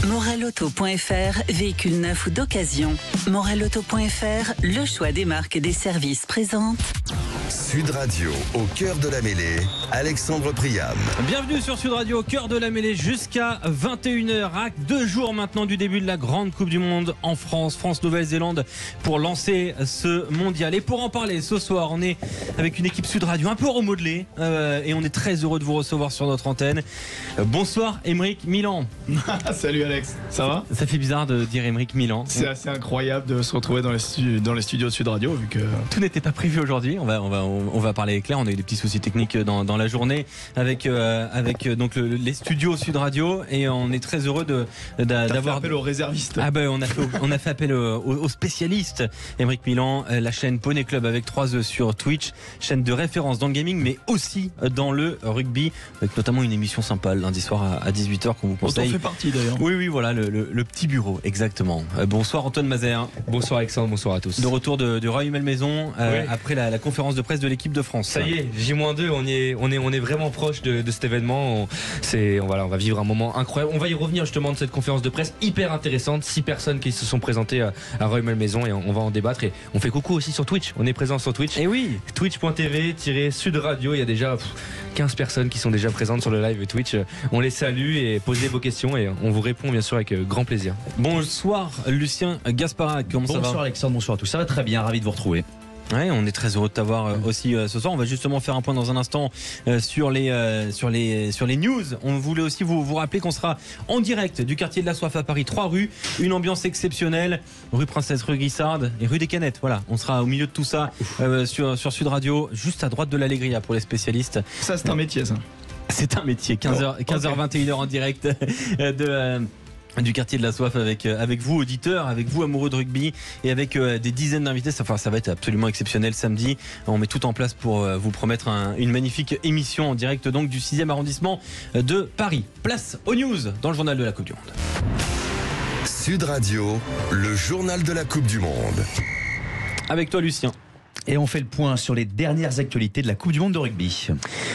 Moralauto.fr, véhicule neuf ou d'occasion. Moralauto.fr, le choix des marques et des services présente. Sud Radio, au cœur de la mêlée, Alexandre Priam. Bienvenue sur Sud Radio, au cœur de la mêlée, jusqu'à 21h, à 2 jours maintenant du début de la grande Coupe du Monde en France, France-Nouvelle-Zélande, pour lancer ce mondial. Et pour en parler ce soir, on est avec une équipe Sud Radio un peu remodelée et on est très heureux de vous recevoir sur notre antenne. Bonsoir Aymeric Milan. Salut Alex, ça va? Ça fait bizarre de dire Aymeric Milan. C'est assez incroyable de se retrouver dans les studios de Sud Radio vu que... Tout n'était pas prévu aujourd'hui, on va parler avec Claire, on a eu des petits soucis techniques dans la journée avec donc les studios Sud Radio et on est très heureux d'avoir fait appel aux réservistes. Ah ben on a fait appel aux spécialistes. Aymeric Milan, la chaîne Poney Club avec 3 E sur Twitch, chaîne de référence dans le gaming mais aussi dans le rugby, avec notamment une émission sympa lundi soir à 18h qu'on vous conseille. On en fait partie d'ailleurs. Oui voilà, le petit bureau, exactement. Bonsoir Antoine Mazer. Bonsoir Alexandre, bonsoir à tous. De retour de Royaume Maison après la conférence de presse de l'équipe de France. Ça y est, J-2, on est vraiment proche de cet événement. On va vivre un moment incroyable. On va y revenir justement de cette conférence de presse hyper intéressante. 6 personnes qui se sont présentées à Royaume Maison et on va en débattre. Et on fait coucou aussi sur Twitch. On est présent sur Twitch. Et oui, twitch.tv/Sud Radio. Il y a déjà 15 personnes qui sont déjà présentes sur le live Twitch. On les salue et posez vos questions et on vous répond bien sûr avec grand plaisir. Bonsoir Lucien Gasparat, comment ça va? Bonsoir Alexandre, bonsoir à tous, ça va très bien, ravi de vous retrouver. Ouais, on est très heureux de t'avoir aussi ce soir. On va justement faire un point dans un instant sur les news. On voulait aussi vous rappeler qu'on sera en direct du quartier de la Soif à Paris, 3 rues, une ambiance exceptionnelle, rue Princesse, rue Guissarde et rue des Canettes. Voilà, on sera au milieu de tout ça sur Sud Radio, juste à droite de l'Allegria pour les spécialistes. Ça c'est un métier ça. C'est un métier, 15h, 21h en direct du quartier de la Soif avec vous auditeurs, avec vous amoureux de rugby et avec des dizaines d'invités. Ça va être absolument exceptionnel samedi. On met tout en place pour vous promettre une magnifique émission en direct donc du 6e arrondissement de Paris. Place aux news dans le journal de la Coupe du Monde. Sud Radio, le journal de la Coupe du Monde. Avec toi Lucien. Et on fait le point sur les dernières actualités de la Coupe du Monde de rugby.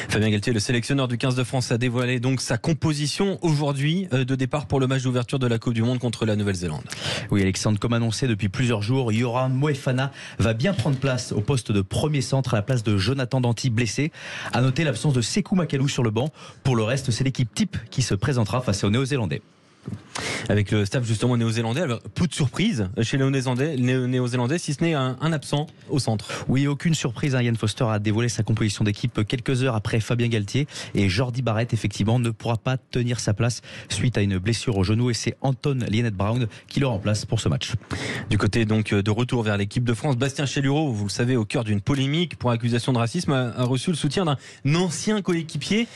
Fabien Galtier, le sélectionneur du 15 de France, a dévoilé donc sa composition aujourd'hui de départ pour le match d'ouverture de la Coupe du Monde contre la Nouvelle-Zélande. Oui Alexandre, comme annoncé depuis plusieurs jours, Yoran Moefana va bien prendre place au poste de premier centre à la place de Jonathan Danty blessé. À noter l'absence de Sekou Makalou sur le banc. Pour le reste, c'est l'équipe type qui se présentera face aux Néo-Zélandais. Avec le staff justement néo-zélandais, alors, peu de surprise chez les néo-zélandais, si ce n'est un absent au centre. Oui, aucune surprise. Ian Foster a dévoilé sa composition d'équipe quelques heures après Fabien Galtier. Et Jordi Barrett, effectivement, ne pourra pas tenir sa place suite à une blessure au genou. Et c'est Anton Lienert-Brown qui le remplace pour ce match. Du côté donc de retour vers l'équipe de France, Bastien Chellureau, vous le savez, au cœur d'une polémique pour accusation de racisme, a reçu le soutien d'un ancien coéquipier.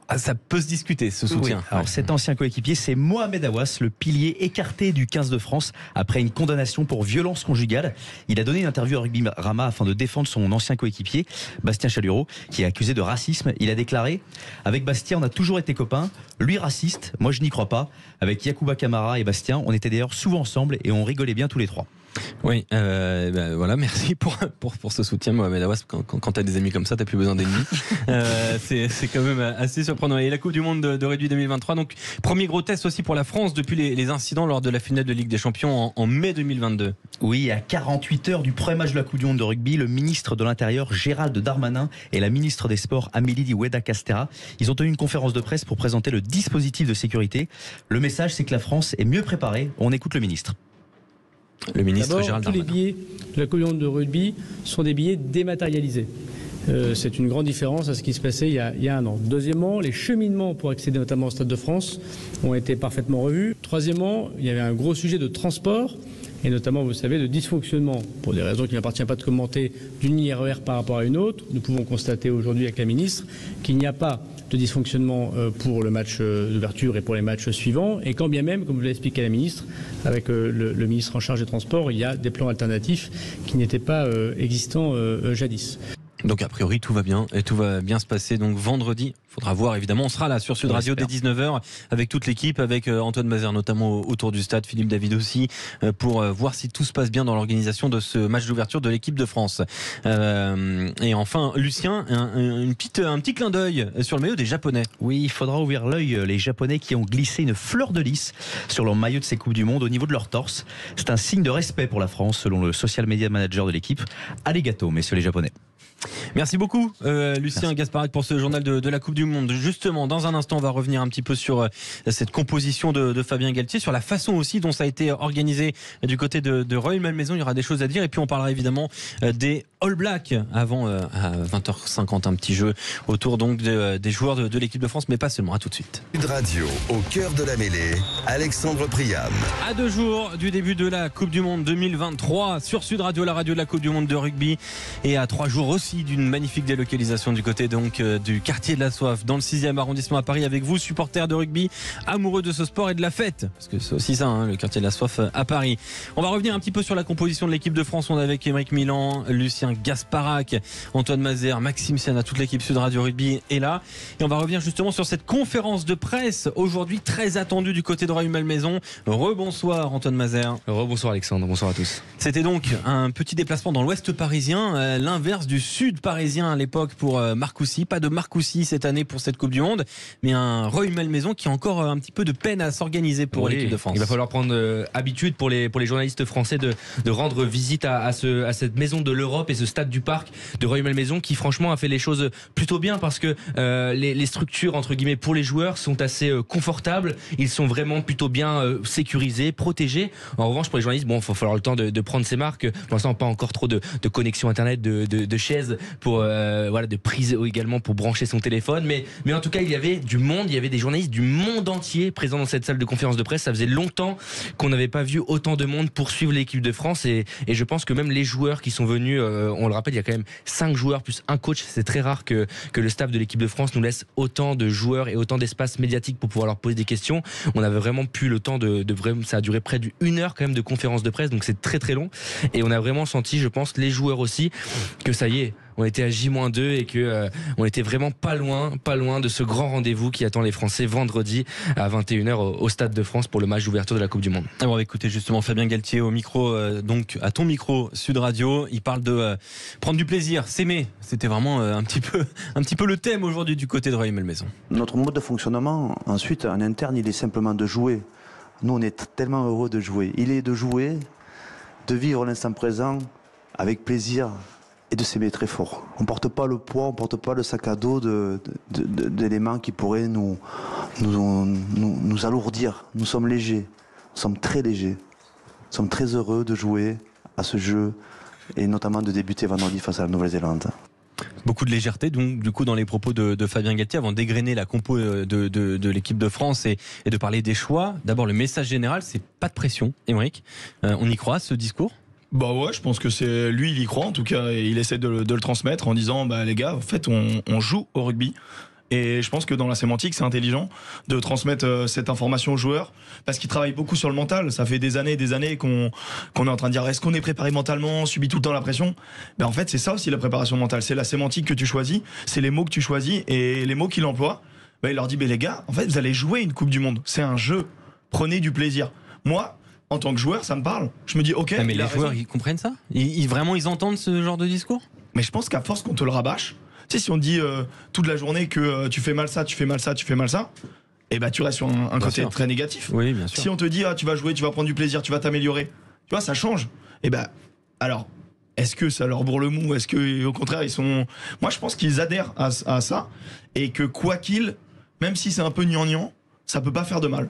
Ah, ça peut se discuter ce soutien. Oui. Alors cet ancien coéquipier, c'est Mohamed Awas, le pilier écarté du 15 de France après une condamnation pour violence conjugale. Il a donné une interview à Rugby Rama afin de défendre son ancien coéquipier, Bastien Chellureau, qui est accusé de racisme. Il a déclaré: avec Bastien, on a toujours été copains. Lui raciste, moi je n'y crois pas. Avec Yacouba Camara et Bastien, on était d'ailleurs souvent ensemble et on rigolait bien tous les trois. Oui, voilà, merci pour ce soutien, Mohamed Awas. Quand t'as des amis comme ça, t'as plus besoin d'ennemis. C'est quand même assez surprenant. Et la Coupe du Monde de rugby 2023, donc premier gros test aussi pour la France depuis les incidents lors de la finale de Ligue des Champions en mai 2022. Oui, à 48 heures du premier match de la Coupe du Monde de rugby, le ministre de l'Intérieur Gérald Darmanin et la ministre des Sports Amélie Weda Castera, ils ont tenu une conférence de presse pour présenter le dispositif de sécurité. Le message, c'est que la France est mieux préparée. On écoute le ministre. Le ministre Gérald Darmanin. Tous les billets de la Coupe du Monde de rugby sont des billets dématérialisés. C'est une grande différence à ce qui se passait il y a un an. Deuxièmement, les cheminements pour accéder notamment au Stade de France ont été parfaitement revus. Troisièmement, il y avait un gros sujet de transport et notamment, vous savez, de dysfonctionnement, pour des raisons qu'il n'appartient pas de commenter, d'une ligne RER par rapport à une autre. Nous pouvons constater aujourd'hui avec la ministre qu'il n'y a pas de dysfonctionnement pour le match d'ouverture et pour les matchs suivants. Et quand bien même, comme vous l'avez expliqué à la ministre, avec le ministre en charge des Transports, il y a des plans alternatifs qui n'étaient pas existants jadis. Donc a priori tout va bien et tout va bien se passer. Donc vendredi, faudra voir évidemment. On sera là sur Sud Radio dès 19h avec toute l'équipe, avec Antoine Mazère notamment autour du stade, Philippe David aussi, pour voir si tout se passe bien dans l'organisation de ce match d'ouverture de l'équipe de France. Et enfin Lucien, un petit clin d'œil sur le maillot des Japonais. Oui, il faudra ouvrir l'œil, les Japonais qui ont glissé une fleur de lys sur leur maillot de ces Coupes du Monde au niveau de leur torse. C'est un signe de respect pour la France selon le social media manager de l'équipe. Alligato, messieurs les Japonais. Merci beaucoup Lucien Gasparac pour ce journal de la Coupe du Monde. Justement, dans un instant, on va revenir un petit peu sur cette composition de Fabien Galtier, sur la façon aussi dont ça a été organisé du côté de Roy Malmaison. Il y aura des choses à dire et puis on parlera évidemment des All Blacks avant à 20h50, un petit jeu autour donc des joueurs de l'équipe de France, mais pas seulement. À tout de suite. Sud Radio, au cœur de la mêlée, Alexandre Priam. À 2 jours du début de la Coupe du Monde 2023 sur Sud Radio, la radio de la Coupe du Monde de rugby, et à 3 jours aussi d'une magnifique délocalisation du côté donc du quartier de la Soif dans le 6e arrondissement à Paris, avec vous supporters de rugby, amoureux de ce sport et de la fête, parce que c'est aussi ça le quartier de la Soif à Paris. On va revenir un petit peu sur la composition de l'équipe de France. On est avec Aymeric Milan, Lucien Gasparac, Antoine Mazère, Maxime Siana, toute l'équipe Sud Radio Rugby est là, et on va revenir justement sur cette conférence de presse aujourd'hui très attendue du côté de Roy Malmaison. Rebonsoir Antoine Mazère. Rebonsoir Alexandre, bonsoir à tous. C'était donc un petit déplacement dans l'ouest parisien, l'inverse du sud parisien à l'époque pour Marcoussis. Pas de Marcoussis cette année pour cette Coupe du Monde, mais un Roy Malmaison qui a encore un petit peu de peine à s'organiser pour l'équipe de France. Il va falloir prendre habitude pour les journalistes français de rendre visite à cette maison de l'Europe et ce stade du Parc de Roy Malmaison, qui franchement a fait les choses plutôt bien, parce que les structures entre guillemets pour les joueurs sont assez confortables. Ils sont vraiment plutôt bien sécurisés, protégés. En revanche pour les journalistes, il va falloir le temps de prendre ses marques. Pour l'instant, pas encore trop de connexion internet, de chaises pour de prise également pour brancher son téléphone, mais en tout cas il y avait du monde, il y avait des journalistes du monde entier présents dans cette salle de conférence de presse. Ça faisait longtemps qu'on n'avait pas vu autant de monde poursuivre l'équipe de France, et je pense que même les joueurs qui sont venus, on le rappelle, il y a quand même 5 joueurs plus un coach. C'est très rare que le staff de l'équipe de France nous laisse autant de joueurs et autant d'espace médiatique pour pouvoir leur poser des questions. On avait vraiment plus le temps de vraiment, ça a duré près d'une heure quand même de conférence de presse, donc c'est très très long, et on a vraiment senti, je pense, les joueurs aussi, que ça y est, on était à J-2 et que on était vraiment pas loin de ce grand rendez-vous qui attend les Français vendredi à 21h au Stade de France pour le match d'ouverture de la Coupe du Monde. Alors, on va écouter justement Fabien Galtier au micro, donc à ton micro Sud Radio. Il parle de prendre du plaisir, s'aimer. C'était vraiment un petit peu le thème aujourd'hui du côté de Roy Malmaison. Notre mode de fonctionnement, ensuite, en interne, il est simplement de jouer. Nous, on est tellement heureux de jouer. Il est de jouer, de vivre l'instant présent avec plaisir, et de s'aimer très fort. On ne porte pas le poids, on ne porte pas le sac à dos d'éléments qui pourraient nous alourdir. Nous sommes légers, nous sommes très légers. Nous sommes très heureux de jouer à ce jeu, et notamment de débuter vendredi face à la Nouvelle-Zélande. Beaucoup de légèreté donc du coup dans les propos de Fabien Galtier avant d'égrener la compo de l'équipe de France et de parler des choix. D'abord, le message général, c'est pas de pression. Aymeric, on y croit ce discours? Bah ouais, je pense que c'est lui, il y croit en tout cas, et il essaie de le transmettre en disant les gars, en fait on joue au rugby. Et je pense que dans la sémantique, c'est intelligent de transmettre cette information aux joueurs, parce qu'ils travaillent beaucoup sur le mental. Ça fait des années qu'on est en train de dire, est-ce qu'on est préparé mentalement, on subit tout le temps la pression? En fait, c'est ça aussi la préparation mentale. C'est la sémantique que tu choisis, c'est les mots que tu choisis, et les mots qu'il emploie. Il leur dit, les gars, en fait, vous allez jouer une Coupe du Monde. C'est un jeu. Prenez du plaisir. Moi, en tant que joueur, ça me parle. Je me dis, ok. Mais les joueurs, ils comprennent ça? Ils entendent ce genre de discours? Mais je pense qu'à force qu'on te le rabâche, tu sais, si on te dit toute la journée que tu fais mal ça, tu fais mal ça, tu fais mal ça, et tu restes sur un côté très négatif. Oui, bien sûr. Si on te dit, tu vas jouer, tu vas prendre du plaisir, tu vas t'améliorer, tu vois, ça change. Alors, est-ce que ça leur bourre le mou? Est-ce que, au contraire, ils sont. Moi, je pense qu'ils adhèrent à ça, et que quoi qu'il, même si c'est un peu gnangnan, ça peut pas faire de mal.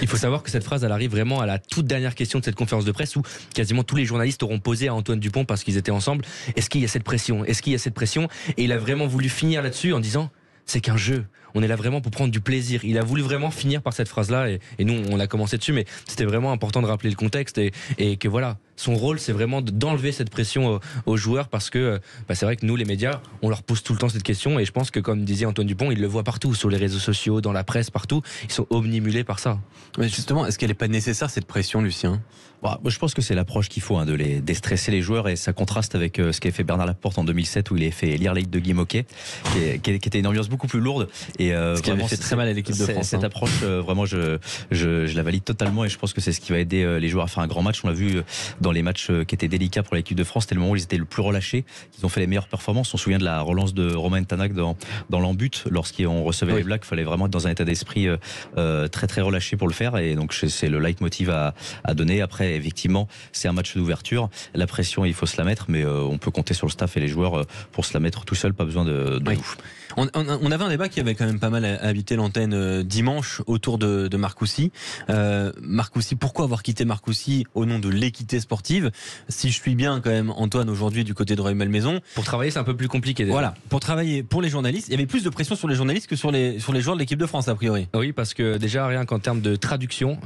Il faut savoir que cette phrase, elle arrive vraiment à la toute dernière question de cette conférence de presse, où quasiment tous les journalistes auront posé à Antoine Dupont, parce qu'ils étaient ensemble, est-ce qu'il y a cette pression? Est-ce qu'il y a cette pression? Et il a vraiment voulu finir là-dessus en disant, c'est qu'un jeu. on est là vraiment pour prendre du plaisir. Il a voulu vraiment finir par cette phrase-là et nous on a commencé dessus, mais c'était vraiment important de rappeler le contexte et que voilà, son rôle c'est vraiment d'enlever cette pression aux joueurs parce que c'est vrai que nous les médias on leur pose tout le temps cette question et je pense que comme disait Antoine Dupont, il le voit partout sur les réseaux sociaux, dans la presse, partout, ils sont omnimulés par ça. Mais justement, est-ce qu'elle n'est pas nécessaire cette pression, Lucien? Je pense que c'est l'approche qu'il faut, de les déstresser les joueurs, et ça contraste avec ce qu'avait fait Bernard Laporte en 2007 où il avait fait lire l'élite de Guy Moquet, qui était une ambiance beaucoup plus lourde. Et ce qui avait fait très mal à l'équipe de France. Cette approche, vraiment, je la valide totalement et je pense que c'est ce qui va aider les joueurs à faire un grand match. On l'a vu dans les matchs qui étaient délicats pour l'équipe de France, c'était le moment où ils étaient le plus relâchés, ils ont fait les meilleures performances. On se souvient de la relance de Romain Tanak dans l'en-but, lorsqu'on recevait les Blacks, il fallait vraiment être dans un état d'esprit très très relâché pour le faire, et donc c'est le leitmotiv à donner. Après, effectivement, c'est un match d'ouverture, la pression il faut se la mettre, mais on peut compter sur le staff et les joueurs pour se la mettre tout seul, pas besoin de nous. On avait un débat qui avait quand même pas mal habité l'antenne dimanche autour de Marcoussis. Marcoussis, pourquoi avoir quitté Marcoussis au nom de l'équité sportive? Si je suis bien quand même, Antoine, aujourd'hui du côté de Rueil-Malmaison, pour travailler c'est un peu plus compliqué déjà. Voilà, pour travailler pour les journalistes, il y avait plus de pression sur les journalistes que sur les joueurs de l'équipe de France a priori. Oui, parce que déjà rien qu'en termes de traduction,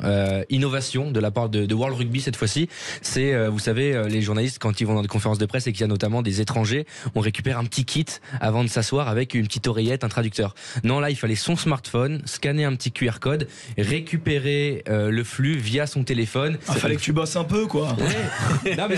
innovation de la part de World Rugby cette fois-ci, c'est vous savez les journalistes quand ils vont dans des conférences de presse et qu'il y a notamment des étrangers, on récupère un petit kit avant de s'asseoir avec une petite oreillette, un traducteur. Non, là il fallait son smartphone, scanner un petit QR code, récupérer le flux via son téléphone. Fallait que tu bosses un peu quoi. Ouais. Non mais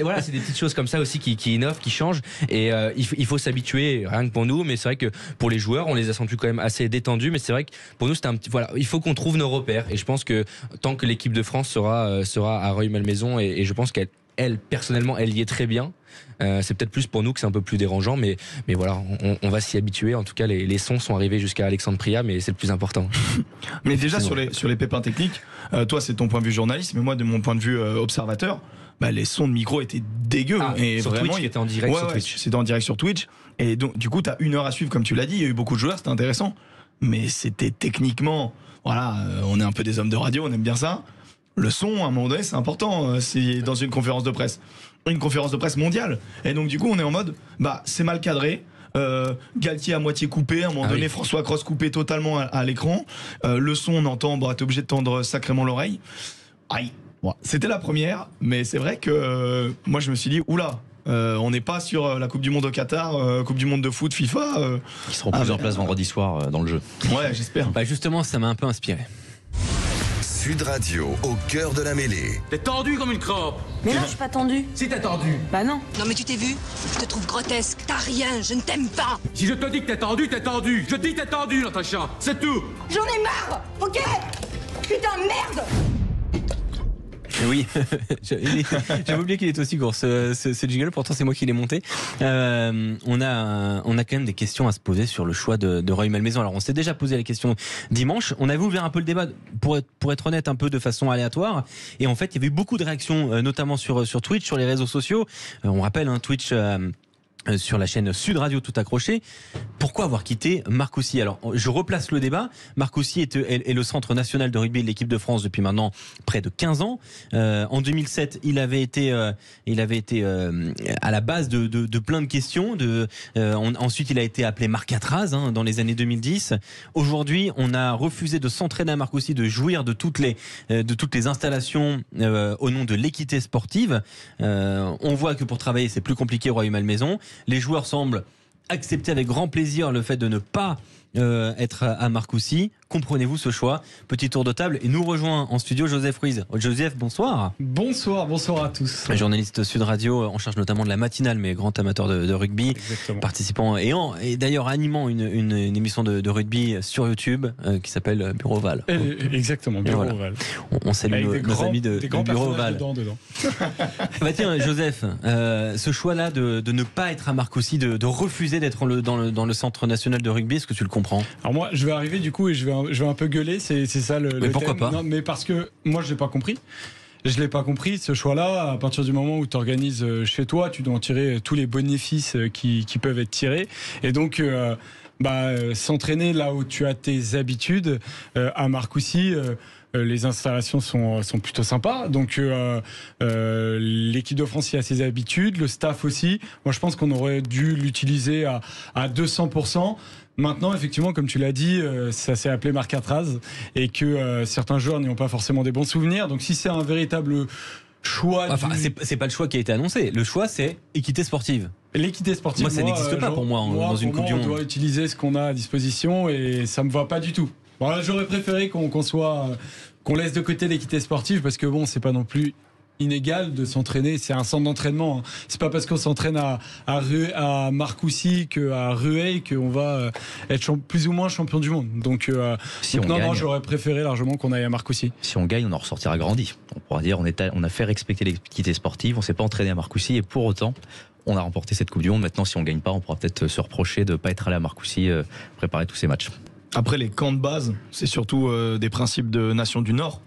voilà, c'est des petites choses comme ça aussi qui innovent, qui changent, et il faut s'habituer, rien que pour nous, mais c'est vrai que pour les joueurs on les a sentis quand même assez détendus, mais c'est vrai que pour nous c'était un petit, voilà, il faut qu'on trouve nos repères, et je pense que tant que l'équipe de France sera à Rueil-Malmaison, et je pense qu'elle personnellement elle y est très bien. C'est peut-être plus pour nous que c'est un peu plus dérangeant, mais voilà, on va s'y habituer. En tout cas, les sons sont arrivés jusqu'à Alexandre Priat, mais c'est le plus important. Mais déjà sur les pépins techniques, toi c'est ton point de vue journaliste, mais moi de mon point de vue observateur, les sons de micro étaient dégueux. Et sur vraiment, Twitch, était en direct sur Twitch. C'était en direct sur Twitch, et donc du coup t'as 1 heure à suivre comme tu l'as dit. Il y a eu beaucoup de joueurs, c'était intéressant, mais c'était techniquement, voilà, on est un peu des hommes de radio, on aime bien ça. Le son, à un moment donné, c'est important. C'est dans une conférence de presse mondiale. Et donc, du coup, on est en mode, c'est mal cadré. Galtier à moitié coupé. À un moment donné, François Cros coupé totalement à l'écran. Le son, on entend, t'es obligé de tendre sacrément l'oreille. Aïe. Bon, c'était la première, mais c'est vrai que moi, je me suis dit, oula. On n'est pas sur la Coupe du Monde au Qatar, Coupe du Monde de foot, FIFA. Qui seront plusieurs places vendredi soir dans le jeu. Ouais, j'espère. Justement, ça m'a un peu inspiré. Sud Radio, au cœur de la mêlée. T'es tendu comme une crampe. Mais non, je suis pas tendu. Si t'es tendu. Bah non. Non mais tu t'es vu? Je te trouve grotesque. T'as rien, je ne t'aime pas. Si je te dis que t'es tendu, t'es tendu. Je dis que t'es tendu, Natacha. C'est tout. J'en ai marre, ok? Putain, merde! Oui, j'avais oublié qu'il était aussi court ce jingle, pourtant c'est moi qui l'ai monté. On a quand même des questions à se poser sur le choix de Rueil-Malmaison. Alors on s'est déjà posé la question dimanche, on avait ouvert un peu le débat pour être honnête un peu de façon aléatoire, et en fait il y avait eu beaucoup de réactions notamment sur Twitch, sur les réseaux sociaux. On rappelle Twitch sur la chaîne Sud Radio tout accroché. Pourquoi avoir quitté Marcoussis? Alors, je replace le débat. Marcoussis est le centre national de rugby de l'équipe de France depuis maintenant près de 15 ans. En 2007, il avait été à la base de plein de questions. Ensuite, il a été appelé Marcatraz dans les années 2010. Aujourd'hui, on a refusé de s'entraîner à Marcoussis, de jouir de toutes les installations au nom de l'équité sportive. On voit que pour travailler, c'est plus compliqué au Rueil-Malmaison. Les joueurs semblent accepter avec grand plaisir le fait de ne pas être à Marcoussis. Comprenez-vous ce choix? Petit tour de table, et nous rejoint en studio Joseph Ruiz. Joseph, bonsoir. Bonsoir à tous. Journaliste Sud Radio, en charge notamment de la matinale, mais grand amateur de rugby. Exactement. Participant et d'ailleurs animant une émission de rugby sur YouTube qui s'appelle Bureau Oval. Exactement, Bureau Oval. On salue nos amis de Bureau Oval. Dedans. Tiens, Joseph, ce choix-là de ne pas être à Marcoussis, de refuser d'être dans le centre national de rugby, est-ce que tu le comprends? Alors moi, je vais arriver du coup et je vais un peu gueuler, c'est ça le mais pourquoi thème. pas? Non, mais parce que moi je l'ai pas compris. Je l'ai pas compris, ce choix-là. À partir du moment où tu organises chez toi, tu dois en tirer tous les bénéfices qui peuvent être tirés. Et donc s'entraîner là où tu as tes habitudes. À Marcoussis, les installations sont plutôt sympas. Donc l'équipe de France y a ses habitudes, le staff aussi. Moi, je pense qu'on aurait dû l'utiliser à 200%. Maintenant, effectivement, comme tu l'as dit, ça s'est appelé Marcatraz et que certains joueurs n'y ont pas forcément des bons souvenirs. Donc si c'est un véritable choix... c'est pas le choix qui a été annoncé. Le choix, c'est équité sportive. L'équité sportive, moi, ça n'existe pas pour moi dans une Coupe du Monde. On doit utiliser ce qu'on a à disposition et ça me va pas du tout. Bon, là, j'aurais préféré qu'on laisse de côté l'équité sportive parce que bon, c'est pas non plus inégal de s'entraîner. C'est un centre d'entraînement. C'est pas parce qu'on s'entraîne à Marcoussis qu'à Rueil qu'on va être plus ou moins champion du monde. Donc, non, j'aurais préféré largement qu'on aille à Marcoussis. Si on gagne, on en ressortira grandi. On pourra dire on a fait respecter l'équité sportive, on s'est pas entraîné à Marcoussis et pour autant on a remporté cette Coupe du Monde. Maintenant, si on gagne pas, on pourra peut-être se reprocher de pas être allé à Marcoussis préparer tous ces matchs. Après, les camps de base, c'est surtout des principes de nations du Nord.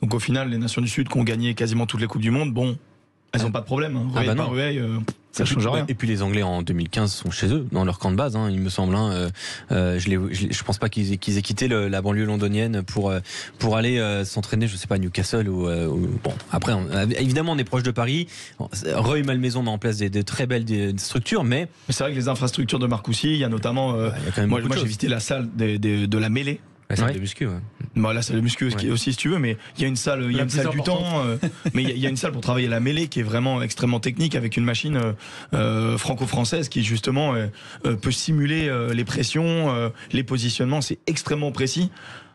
Donc au final, les nations du Sud qui ont gagné quasiment toutes les Coupes du Monde, bon, elles n'ont pas de problème. Rueil, ça change rien. Et puis les Anglais en 2015 sont chez eux, dans leur camp de base, il me semble. Je pense pas qu'ils aient quitté la banlieue londonienne pour aller s'entraîner, je sais pas, à Newcastle ou bon. Après, évidemment, on est proche de Paris. Rueil-Malmaison met en place des très belles structures, mais c'est vrai que les infrastructures de Marcoussis, il y a notamment. Moi, j'ai visité la salle de la mêlée. La salle de muscu, la salle de muscu aussi, si tu veux, mais il y a une salle, du temps, mais il y a une salle pour travailler la mêlée qui est vraiment extrêmement technique avec une machine franco-française qui justement peut simuler les pressions, les positionnements, c'est extrêmement précis.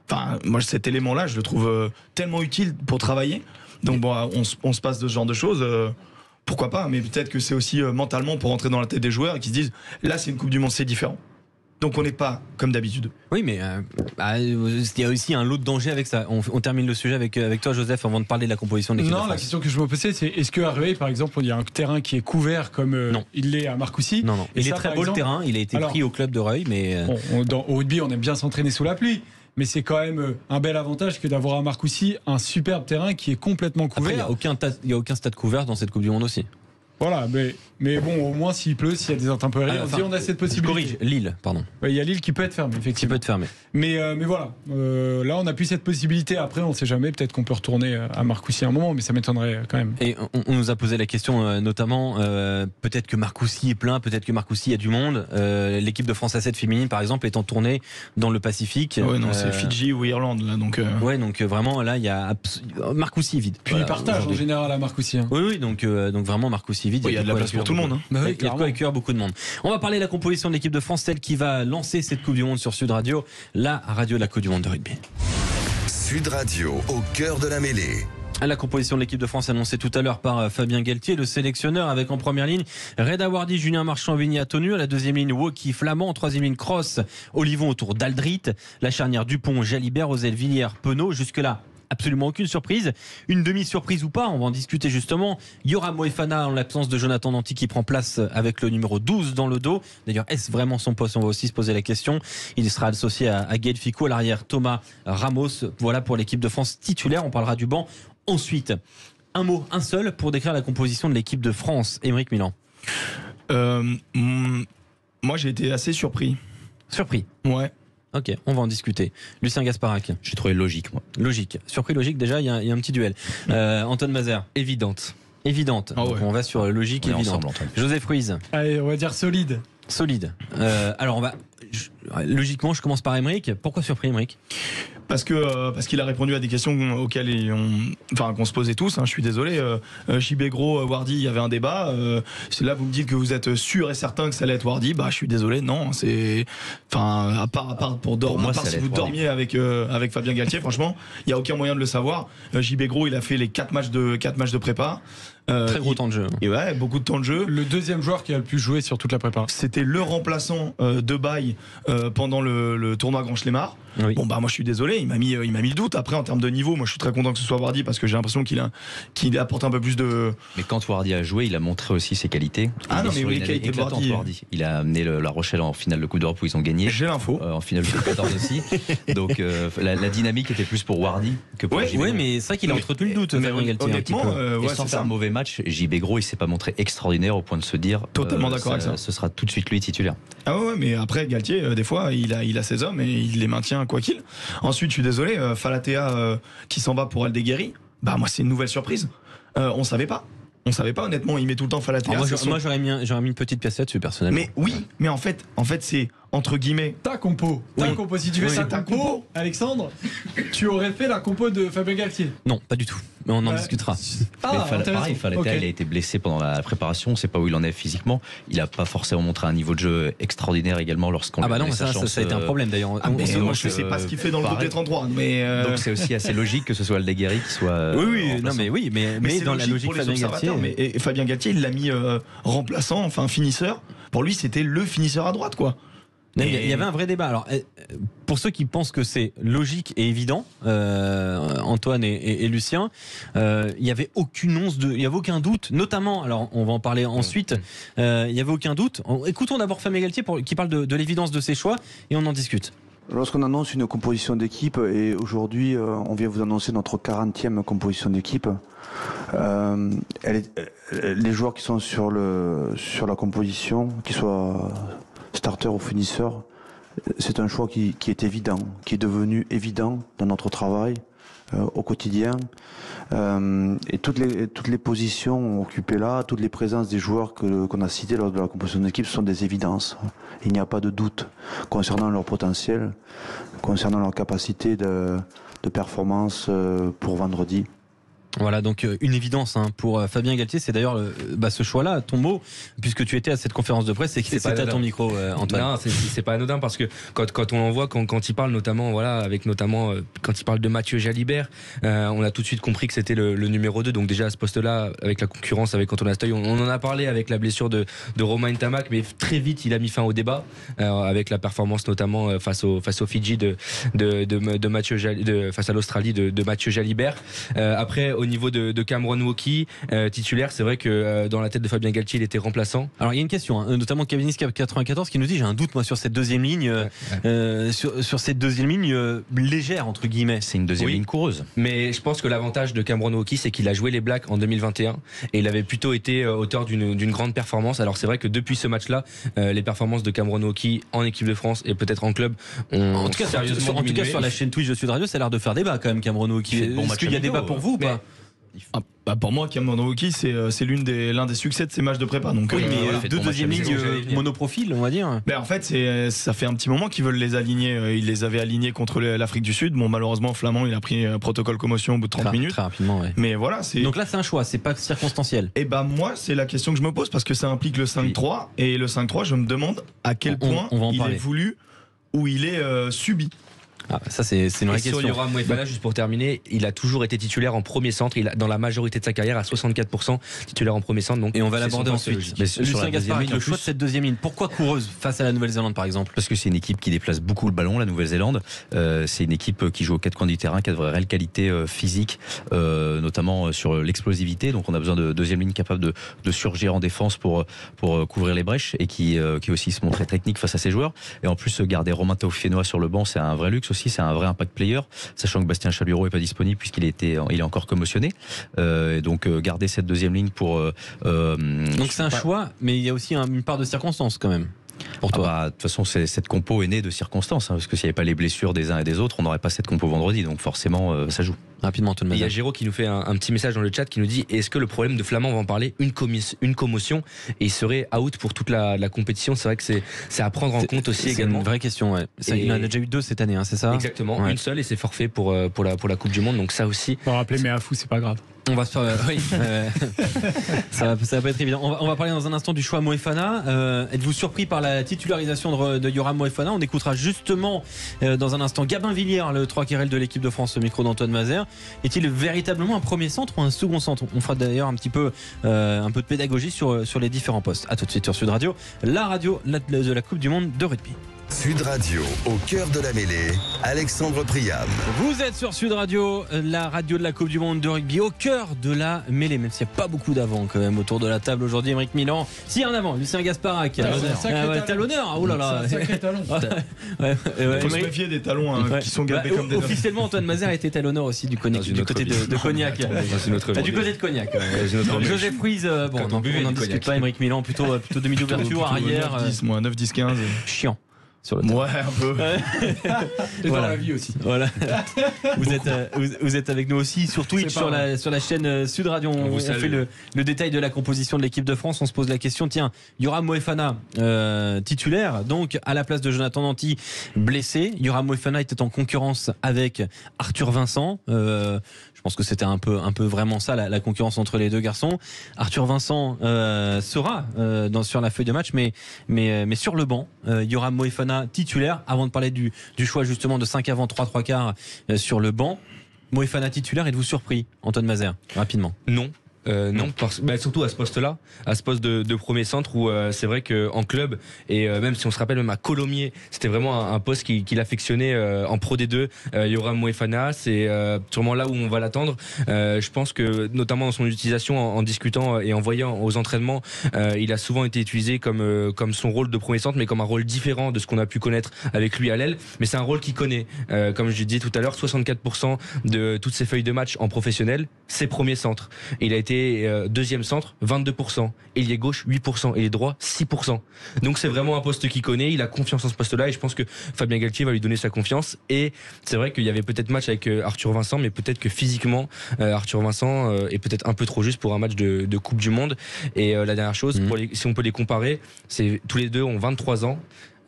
Enfin, moi cet élément-là, je le trouve tellement utile pour travailler. Donc bon, on se passe de ce genre de choses. Pourquoi pas, mais peut-être que c'est aussi mentalement pour entrer dans la tête des joueurs et qui se disent là c'est une Coupe du Monde, c'est différent. Donc on n'est pas comme d'habitude. Oui, mais il y a aussi un lot de danger avec ça. On termine le sujet avec toi, Joseph, avant de parler de la composition de l'équipe de France. Non, la question que je me posais, c'est est-ce qu'à Rueil, par exemple, il y a un terrain qui est couvert comme il l'est à Marcoussis? Non. Il est très beau le terrain. Il a été pris au club de Rueil, mais au rugby, on aime bien s'entraîner sous la pluie. Mais c'est quand même un bel avantage que d'avoir à Marcoussis un superbe terrain qui est complètement couvert. Après, il n'y a aucun stade couvert dans cette Coupe du Monde aussi. Voilà, mais bon, au moins s'il pleut, s'il y a des intempéries, on a cette possibilité. Je corrige, Lille, pardon. Il y a Lille qui peut être fermée, effectivement. Qui peut être fermée. Mais voilà, là on n'a plus cette possibilité. Après, on ne sait jamais, peut-être qu'on peut retourner à Marcoussis un moment, mais ça m'étonnerait quand même. Et on nous a posé la question, notamment, peut-être que Marcoussis est plein, peut-être que Marcoussis a du monde. L'équipe de France A7 féminine, par exemple, est en tournée dans le Pacifique. Ouais, non, c'est Fidji ou Irlande, là, donc. Ouais, donc vraiment, là, il y a Marcoussis est vide. Puis ils partagent en général à Marcoussis. Oui, donc vraiment Marcoussis est vide. Il y a de la place pour tout le monde. Il y a de quoi accueillir beaucoup de monde. On va parler de la composition de l'équipe de France, celle qui va lancer cette Coupe du Monde sur Sud Radio, la radio de la Coupe du Monde de rugby. Sud Radio, au cœur de la mêlée. La composition de l'équipe de France annoncée tout à l'heure par Fabien Galtier, le sélectionneur, avec en première ligne Reda Wardy, Julien Marchand, Vigny Atonu, à la deuxième ligne Woki, Flamand, en troisième ligne Cross, Olivon autour d'Aldrit, la charnière Dupont, Jalibert, Ozel, Villiers, Penaud, jusque-là. Absolument aucune surprise. Une demi-surprise ou pas, on va en discuter justement. Yoram Moefana en l'absence de Jonathan Danty qui prend place avec le numéro 12 dans le dos. D'ailleurs, est-ce vraiment son poste? On va aussi se poser la question. Il sera associé à Gaël Ficou, à l'arrière Thomas Ramos. Voilà pour l'équipe de France titulaire. On parlera du banc ensuite. Un mot, un seul, pour décrire la composition de l'équipe de France. Aymeric Milan. Moi, j'ai été assez surpris. Surpris? Ouais. Ok, on va en discuter. Lucien Gasparac. J'ai trouvé logique, moi. Logique. Surpris, logique, déjà, il y a un petit duel. Anton Mazer. Évidente. Donc on va sur logique évidente. Joseph Ruiz. Allez, on va dire solide. Alors logiquement, je commence par Aymeric. Pourquoi surpris, Aymeric? Parce qu'il a répondu à des questions auxquelles qu'on se posait tous. Je suis désolé. JB Gros, Wardy, il y avait un débat. C'est là vous me dites que vous êtes sûr et certain que ça allait être Wardy. Je suis désolé. Non, c'est à part pour dormir. À part si vous dormiez avec Fabien Galtier, franchement, il y a aucun moyen de le savoir. JB Gros, il a fait les 4 matchs de prépa. Très gros temps de jeu. Et ouais, beaucoup de temps de jeu. Le deuxième joueur qui a le plus joué sur toute la prépa. C'était le remplaçant de Baye pendant le tournoi Grand Chelemmard. Oui. Bon, bah, moi, je suis désolé, il m'a mis le doute. Après, en termes de niveau, moi, je suis très content que ce soit Wardy parce que j'ai l'impression qu'il apporte un peu plus de. Mais quand Wardy a joué, il a montré aussi ses qualités. Ah non, mais oui, les qualités de Wardy. Il a amené La Rochelle en finale de Coupe d'Europe où ils ont gagné. J'ai l'info. En finale de 14 aussi. Donc, la dynamique était plus pour Wardy que pour JB. Oui, mais c'est vrai qu'il a entretenu le doute, Fabien Galtier. Honnêtement, Et sans faire un mauvais match, JB Gros, il s'est pas montré extraordinaire au point de se dire. Totalement d'accord avec ça. Ce sera tout de suite lui titulaire. Ah ouais, mais après Galtier, des fois, il a ses hommes et il les maintient quoi qu'il. Ensuite, je suis désolé, Falatea qui s'en va pour Aldeguerri, bah moi c'est une nouvelle surprise. On savait pas. Honnêtement, il met tout le temps Falatea. Moi j'aurais mis une petite pièce là-dessus personnellement. Mais oui, mais en fait c'est entre guillemets ta compo. Si tu fais ta compo, Alexandre, tu aurais fait la compo de Fabien Galtier. Non, pas du tout. Mais on en discutera. Pareil, Falatea, il a été blessé pendant la préparation. On ne sait pas où il en est physiquement. Il n'a pas forcément montré un niveau de jeu extraordinaire également lorsqu'on. Ah bah non, ça a été un problème d'ailleurs. Moi je sais pas ce qu'il fait dans le groupe des 33, mais donc c'est aussi assez logique que ce soit Aldeguerri qui soit. Mais dans la logique Fabien Galtier. Mais Fabien Galtier, il l'a mis remplaçant, enfin finisseur. Pour lui, c'était le finisseur à droite, quoi. Il y avait un vrai débat. Alors, pour ceux qui pensent que c'est logique et évident, Antoine et Lucien, il n'y avait aucun doute, notamment, alors on va en parler ensuite, il n'y avait aucun doute. Écoutons d'abord Fabien Galtier qui parle de l'évidence de ses choix et on en discute. Lorsqu'on annonce une composition d'équipe, et aujourd'hui on vient vous annoncer notre 40e composition d'équipe, les joueurs qui sont sur la composition, qu'ils soient starter ou finisseur, c'est un choix qui est évident, qui est devenu évident dans notre travail au quotidien. Et toutes les positions occupées là, toutes les présences des joueurs qu'on a cités lors de la composition d'équipe sont des évidences. Il n'y a pas de doute concernant leur potentiel, concernant leur capacité de performance pour vendredi. Voilà, donc une évidence pour Fabien Galtier, c'est d'ailleurs ce choix-là, ton mot, puisque tu étais à cette conférence de presse, c'est à ton micro, Antoine. Non, c'est pas anodin parce que quand on en voit, quand il parle notamment, quand il parle de Mathieu Jalibert, on a tout de suite compris que c'était le numéro 2, donc déjà à ce poste-là, avec la concurrence avec Antonin Steuil, on en a parlé avec la blessure de Romain Ntamak, mais très vite il a mis fin au débat, avec la performance notamment face au Fidji de Mathieu face à l'Australie de Mathieu Jalibert. Après, au niveau de Cameron Wauquiez, titulaire, c'est vrai que dans la tête de Fabien Galtier, il était remplaçant. Alors il y a une question, notamment Cavinis 94 qui nous dit j'ai un doute moi sur cette deuxième ligne, sur cette deuxième ligne légère entre guillemets. C'est une deuxième ligne coureuse. Mais je pense que l'avantage de Cameron Wauquiez, c'est qu'il a joué les Blacks en 2021 et il avait plutôt été auteur d'une grande performance. Alors c'est vrai que depuis ce match-là, les performances de Cameron Wauquiez en équipe de France et peut-être en club ont en tout cas sur la chaîne Twitch de Sud Radio, ça a l'air de faire débat quand même, Cameron Wauquiez. Est-ce qu'il y a débat pour vous ou pas? Pour moi, Cameron Wauquiez, c'est l'un des succès de ces matchs de prépa. Donc, oui, mais deuxième ligne monoprofil, on va dire. En fait, ça fait un petit moment qu'ils veulent les aligner. Ils les avaient alignés contre l'Afrique du Sud. Bon, malheureusement, Flamand, il a pris un protocole commotion au bout de 30 minutes. Très rapidement, ouais. Mais voilà, donc là, c'est un choix, c'est pas circonstanciel. Et moi, c'est la question que je me pose parce que ça implique le 5-3. Et le 5-3, je me demande à quel point il est voulu ou il est subi. Ah, ça c'est une vraie question. Sur Yoram Moefana, juste pour terminer, il a toujours été titulaire en premier centre. Il a, dans la majorité de sa carrière, à 64% titulaire en premier centre. Donc, et on va l'aborder ensuite. Lucien Gaspard, le choix de cette deuxième ligne, pourquoi coureuse face à la Nouvelle-Zélande par exemple? Parce que c'est une équipe qui déplace beaucoup le ballon, la Nouvelle-Zélande. C'est une équipe qui joue aux quatre coins du terrain, qui a de vraies qualités physiques, notamment sur l'explosivité. Donc on a besoin de deuxième ligne capable de surgir en défense pour couvrir les brèches et qui aussi se montrer technique face à ses joueurs. Et en plus, garder Romain Taofifénois sur le banc, c'est un vrai luxe aussi. C'est un vrai impact player, sachant que Bastien Chalureau est pas disponible puisqu'il est encore commotionné. Donc garder cette deuxième ligne pour. Donc c'est un choix, mais il y a aussi une part de circonstance quand même. Pour toi. De toute façon, cette compo est née de circonstances, parce que s'il n'y avait pas les blessures des uns et des autres, on n'aurait pas cette compo vendredi. Donc forcément, ça joue. Rapidement, Antoine Mazin. Il y a Géraud qui nous fait un petit message dans le chat qui nous dit: est-ce que le problème de Flamand, on va en parler, une commotion et il serait out pour toute la compétition? C'est vrai que c'est à prendre en compte aussi également. C'est une vraie question. Ouais. Il en a déjà eu 2 cette année, c'est ça? Exactement, une seule, et c'est forfait pour la Coupe du Monde. Donc ça aussi. Pour rappeler, mais à fou, c'est pas grave. On va se faire. Oui, ça va pas être évident. On va parler dans un instant du choix Moefana. Êtes-vous surpris par la titularisation de Yoram Moefana? On écoutera justement dans un instant Gabin Villiers, le 3 querelles de l'équipe de France, au micro d'Antoine Mazin. Est-il véritablement un premier centre ou un second centre? On fera d'ailleurs un peu de pédagogie sur les différents postes. À tout de suite sur Sud Radio, la radio de la Coupe du Monde de rugby. Sud Radio, au cœur de la mêlée, Alexandre Priam. Vous êtes sur Sud Radio, la radio de la Coupe du Monde de rugby, au cœur de la mêlée, même s'il n'y a pas beaucoup d'avant quand même autour de la table aujourd'hui. Émeric Milan, si un avant, Lucien Gasparac. Talonneur, oh là là. C'est un sacré talon. Il faut se méfier des talons qui sont gardés comme des officiellement, Antoine Mazer était talonneur aussi du côté de Cognac. Du côté de Cognac. Joseph Ruiz, on n'en discute pas. Émeric Milan, plutôt demi d'ouverture, arrière. 9, 10, 15. Chiant. Sur le ouais, un peu. Et voilà. Dans la vie aussi. Voilà. Vous êtes avec nous aussi sur Twitch, sur la chaîne Sud Radio. On fait le détail de la composition de l'équipe de France. On se pose la question, tiens, Yoram Moefana titulaire, donc à la place de Jonathan Danty blessé. Yoram Moefana était en concurrence avec Arthur Vincent. Je pense que c'était un peu vraiment ça la concurrence entre les deux garçons. Arthur Vincent sera sur la feuille de match, mais sur le banc. Yoram Moefana titulaire, avant de parler du choix justement de 5 avant 3 quarts sur le banc. Moefana titulaire, êtes-vous surpris, Antoine Mazer, rapidement? Non, surtout à ce poste-là, à ce poste de premier centre où c'est vrai qu'en club, et même si on se rappelle même à Colomiers, c'était vraiment un poste qu'il affectionnait en Pro D2. Yoram Moefana, c'est sûrement là où on va l'attendre. Je pense que notamment dans son utilisation en discutant et en voyant aux entraînements, il a souvent été utilisé comme son rôle de premier centre, mais comme un rôle différent de ce qu'on a pu connaître avec lui à l'aile. Mais c'est un rôle qu'il connaît. Comme je disais tout à l'heure, 64% de toutes ses feuilles de match en professionnel, c'est premier centre. Et il a été deuxième centre, 22%, ailier gauche 8%, ailier droit 6%. Donc c'est vraiment un poste qu'il connaît, il a confiance en ce poste-là et je pense que Fabien Galtier va lui donner sa confiance. Et c'est vrai qu'il y avait peut-être match avec Arthur Vincent, mais peut-être que physiquement Arthur Vincent est peut-être un peu trop juste pour un match de Coupe du Monde. Et la dernière chose, si on peut les comparer, c'est tous les deux ont 23 ans.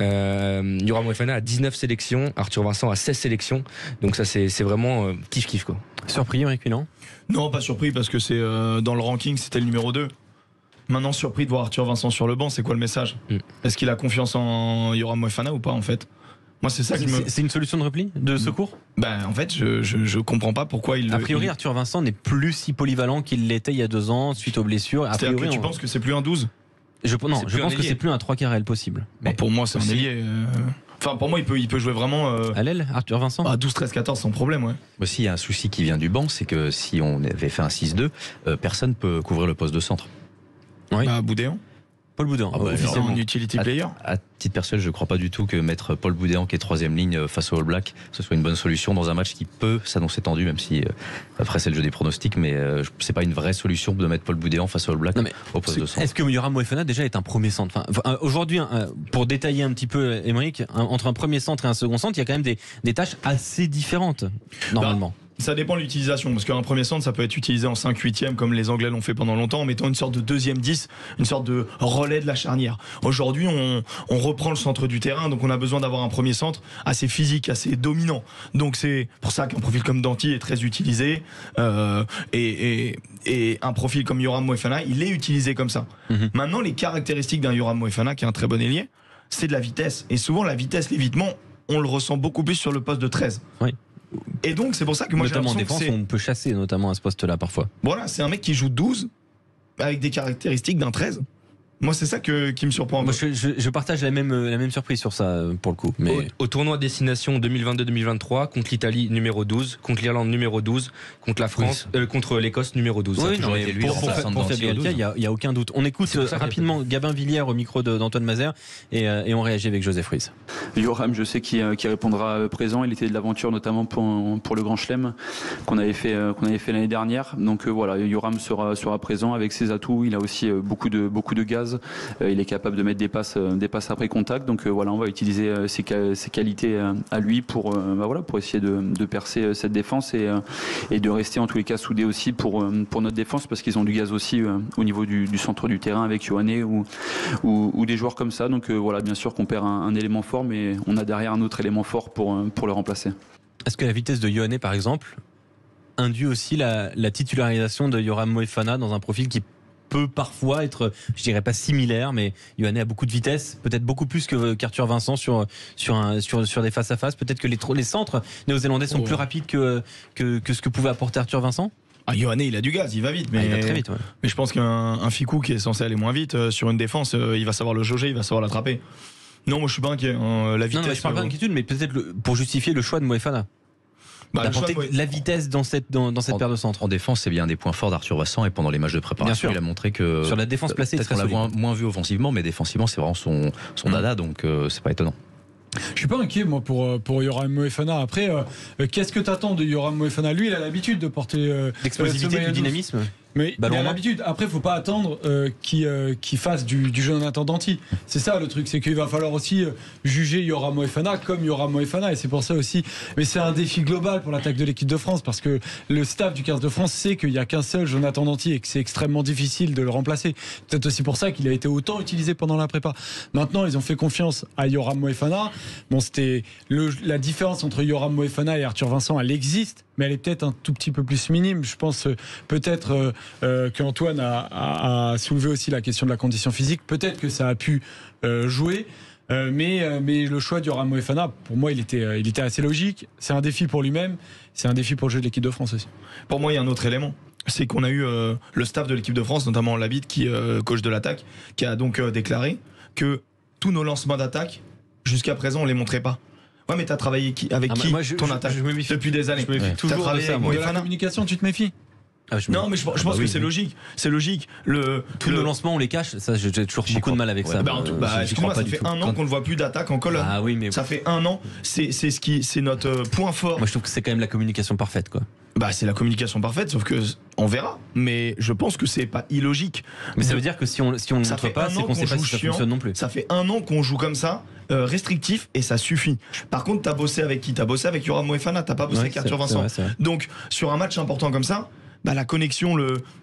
Yoram Moefana a 19 sélections, Arthur Vincent a 16 sélections, donc ça c'est vraiment kiff quoi. Surpris, Émeric Milan? Non, pas surpris parce que c'est dans le ranking c'était le numéro 2. Maintenant surpris de voir Arthur Vincent sur le banc, c'est quoi le message? Est-ce qu'il a confiance en Yoram Moefana ou pas en fait? Moi c'est ça qui me... C'est une solution de repli, de secours? En fait je comprends pas pourquoi il... A priori Arthur Vincent n'est plus si polyvalent qu'il l'était il y a 2 ans suite aux blessures. C'est-à-dire que tu penses que c'est plus un 12? Je pense que c'est plus un 3 quarts aile possible. Pour moi c'est un ailier. Enfin pour moi il peut jouer vraiment à l'aile, Arthur Vincent, à 12, 13, 14 sans problème. Ouais. Aussi il y a un souci qui vient du banc, c'est que si on avait fait un 6-2, personne ne peut couvrir le poste de centre. Oui. Boudéan. Paul Boudéan, officiellement en utility player. À titre personnel, je ne crois pas du tout que mettre Paul Boudéan, qui est 3e ligne face au All Black, ce soit une bonne solution dans un match qui peut s'annoncer tendu, même si après c'est le jeu des pronostics, mais c'est pas une vraie solution de mettre Paul Boudéan face au All Black au poste de centre. Est-ce que Yoram Moefana déjà est un premier centre? Aujourd'hui, pour détailler un petit peu, Émeric, entre un premier centre et un second centre, il y a quand même des tâches assez différentes normalement. Ça dépend de l'utilisation, parce qu'un premier centre, ça peut être utilisé en 5/8e, comme les Anglais l'ont fait pendant longtemps, en mettant une sorte de deuxième 10, une sorte de relais de la charnière. Aujourd'hui, on reprend le centre du terrain, donc on a besoin d'avoir un premier centre assez physique, assez dominant. Donc c'est pour ça qu'un profil comme Danty est très utilisé, et un profil comme Yoram Moefana, il est utilisé comme ça. Maintenant, les caractéristiques d'un Yoram Moefana, qui est un très bon ailier, c'est de la vitesse. Et souvent, la vitesse, l'évitement, on le ressent beaucoup plus sur le poste de 13. Oui. Et donc c'est pour ça que moi j'ai l'impression en défense, on peut chasser notamment à ce poste-là parfois. Voilà, c'est un mec qui joue 12 avec des caractéristiques d'un 13. Moi c'est ça qui me surprend. Moi, je partage la même surprise sur ça pour le coup. Mais... Au tournoi destination 2022-2023, contre l'Italie numéro 12, contre l'Irlande numéro 12, contre la France, contre l'Écosse numéro 12. Oui, pour Fabien Galtier, il n'y a aucun doute. On écoute rapidement Gabin Villière au micro d'Antoine Mazer et on réagit avec Joseph Ruiz. Yoram, je sais qu'il répondra présent. Il était de l'aventure notamment pour le Grand Chelem qu'on avait fait l'année dernière. Donc voilà, Yoram sera présent avec ses atouts. Il a aussi beaucoup de gaz. Il est capable de mettre des passes après contact. Donc voilà, on va utiliser ses qualités à lui pour essayer de percer cette défense et de rester en tous les cas soudés aussi pour notre défense, parce qu'ils ont du gaz aussi au niveau du centre du terrain avec Ioane ou des joueurs comme ça. Donc voilà, bien sûr qu'on perd un élément fort, mais on a derrière un autre élément fort pour le remplacer. Est-ce que la vitesse de Ioane par exemple induit aussi la titularisation de Yoram Moefana dans un profil qui peut parfois être, je dirais pas similaire, mais Ioane a beaucoup de vitesse, peut-être beaucoup plus qu'Arthur Vincent sur des face à face. Peut-être que les centres néo-zélandais sont plus rapides que ce que pouvait apporter Arthur Vincent. Ioane, il a du gaz, il va vite, mais il va très vite. Ouais. Mais je pense qu'un Ficou qui est censé aller moins vite sur une défense, il va savoir le jauger, il va savoir l'attraper. Non, moi je suis pas inquiet. La vitesse. Non, je parle pas d'inquiétude, mais peut-être pour justifier le choix de Moefana. D'apporter la vitesse dans cette paire de centres. En défense, c'est bien des points forts d'Arthur Vincent, et pendant les matchs de préparation, il a montré que sur la défense placée, peut-être qu'on l'a moins vu offensivement, mais défensivement, c'est vraiment son dada, donc c'est pas étonnant. Je suis pas inquiet moi pour Yoram Moefana. Après, qu'est-ce que t'attends de Yoram Moefana? Lui, il a l'habitude de porter l'explosivité, du dynamisme. Mais il a l'habitude. Après, faut pas attendre qu'il fasse du Jonathan Danty. C'est ça le truc, c'est qu'il va falloir aussi juger Yoram Moefana comme Yoram Moefana, et c'est pour ça aussi. Mais c'est un défi global pour l'attaque de l'équipe de France, parce que le staff du 15 de France sait qu'il y a qu'un seul Jonathan Danty et que c'est extrêmement difficile de le remplacer. Peut-être aussi pour ça qu'il a été autant utilisé pendant la prépa. Maintenant, ils ont fait confiance à Yoram Moefana. Bon, c'était la différence entre Yoram Moefana et Arthur Vincent, elle existe, mais elle est peut-être un tout petit peu plus minime. Je pense peut-être qu'Antoine a soulevé aussi la question de la condition physique. Peut-être que ça a pu jouer, mais le choix de Yoram Moefana, pour moi, il était assez logique. C'est un défi pour lui-même, c'est un défi pour le jeu de l'équipe de France aussi. Pour moi, il y a un autre élément. C'est qu'on a eu le staff de l'équipe de France, notamment Labitte, qui coach de l'attaque, qui a donc déclaré que tous nos lancements d'attaque, jusqu'à présent, on les montrait pas. Ouais, mais t'as travaillé avec ton attaque depuis des années. Je me méfie toujours de ça. De la communication, tu te méfies? Non, mais je pense que c'est logique. C'est logique. Tous nos lancements, on les cache. Ça, j'ai toujours beaucoup de mal avec ça. Excuse-moi, ça fait un an qu'on ne voit plus d'attaque en colonne. Ah oui, mais ça fait un an. C'est notre point fort. Moi, je trouve que c'est quand même la communication parfaite, quoi. C'est la communication parfaite, sauf que on verra. Mais je pense que c'est pas illogique. Mais ça veut dire que si on ne le montre pas, c'est qu'on sait pas si ça fonctionne non plus. Ça fait un an qu'on joue comme ça, restrictif, et ça suffit. Par contre, t'as bossé avec qui? T'as bossé avec Yoram Moefana, t'as pas bossé avec Arthur Vincent. C'est vrai. Donc, sur un match important comme ça, la connexion,